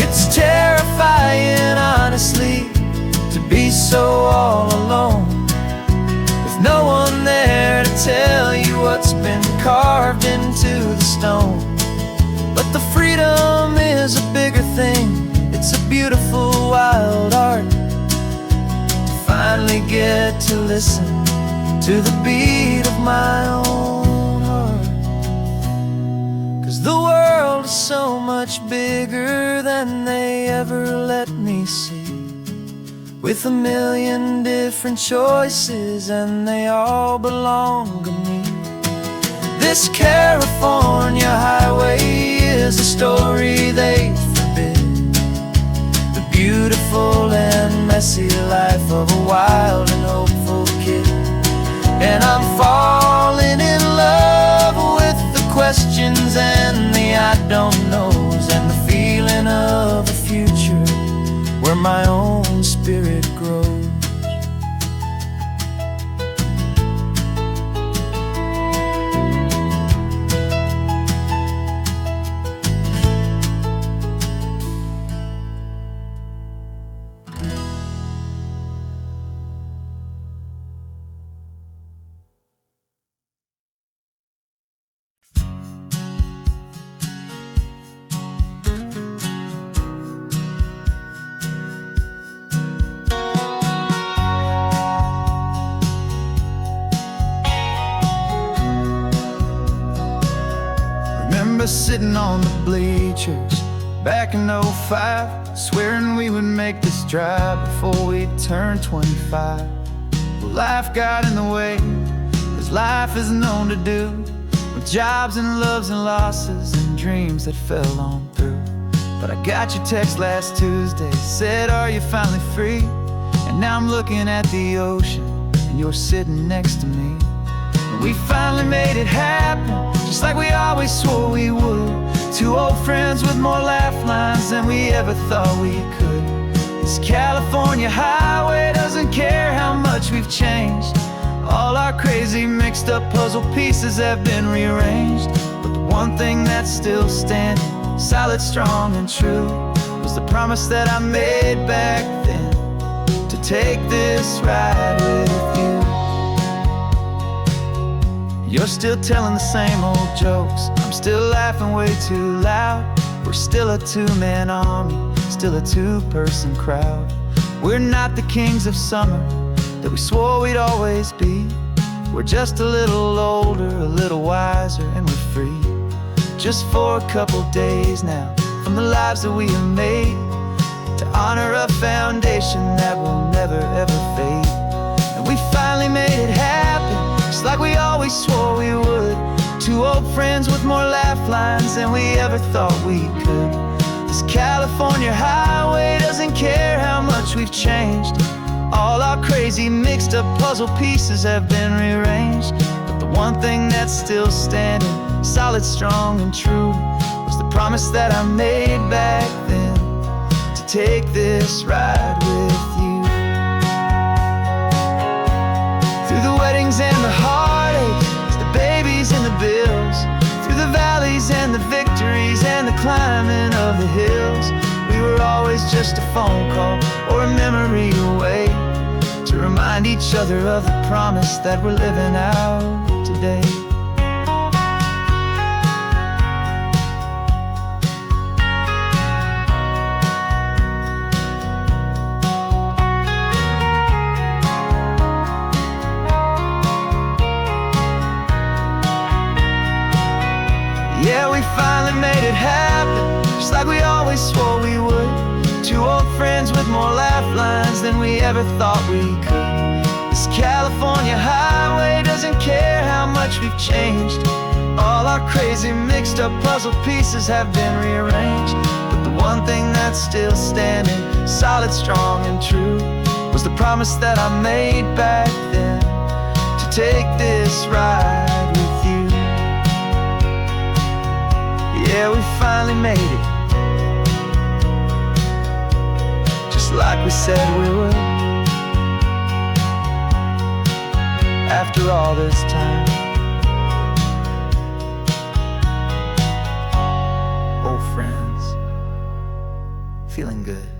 It's terrifying, honestly, to be so all alone, with no one there to tell you what's been carved into the stone. But the freedom is a bigger thing. It's a beautiful wild art to finally get to listen to the beat of my own heart. 'Cause the world is so much bigger than they ever let me see, with a million different choices, and they all belong to me. This California highway is a story they forbid, the beautiful and messy life of a wild and hopeful kid. And I'm falling in love with the questions and the I don't knows, and the feeling of a future where my own spirit grows. Remember sitting on the bleachers back in '05, swearing we would make this drive before we turned 25. Well, life got in the way, as life is known to do, with jobs and loves and losses and dreams that fell on through. But I got your text last Tuesday, said, are you finally free? And now I'm looking at the ocean, and you're sitting next to me. And we finally made it happen, just like we always swore we would. Two old friends with more laugh lines than we ever thought we could. This California highway doesn't care how much we've changed. All our crazy mixed up puzzle pieces have been rearranged. But the one thing that's still standing, solid, strong and true, was the promise that I made back then, to take this ride with you. You're still telling the same old jokes, I'm still laughing way too loud. We're still a two-man army, still a two-person crowd. We're not the kings of summer that we swore we'd always be. We're just a little older, a little wiser, and we're free. Just for a couple days now, from the lives that we have made, to honor a foundation that will never ever fade. And we finally made it happen, friends with more laugh lines than we ever thought we could. This California highway doesn't care how much we've changed. All our crazy mixed up puzzle pieces have been rearranged. But the one thing that's still standing, solid, strong, and true, was the promise that I made back then, to take this ride with you. Through the weddings and the heartaches, the babies and the bills, through the valleys and the victories and the climbing of the hills, we were always just a phone call or a memory away, to remind each other of the promise that we're living out today. Yeah, we finally made it happen, just like we always swore we would. Two old friends with more laugh lines than we ever thought we could. This California highway doesn't care how much we've changed. All our crazy mixed up puzzle pieces have been rearranged. But the one thing that's still standing, solid, strong, and true, was the promise that I made back then, to take this ride with you. Yeah, we finally made it, just like we said we would. After all this time, old friends, feeling good.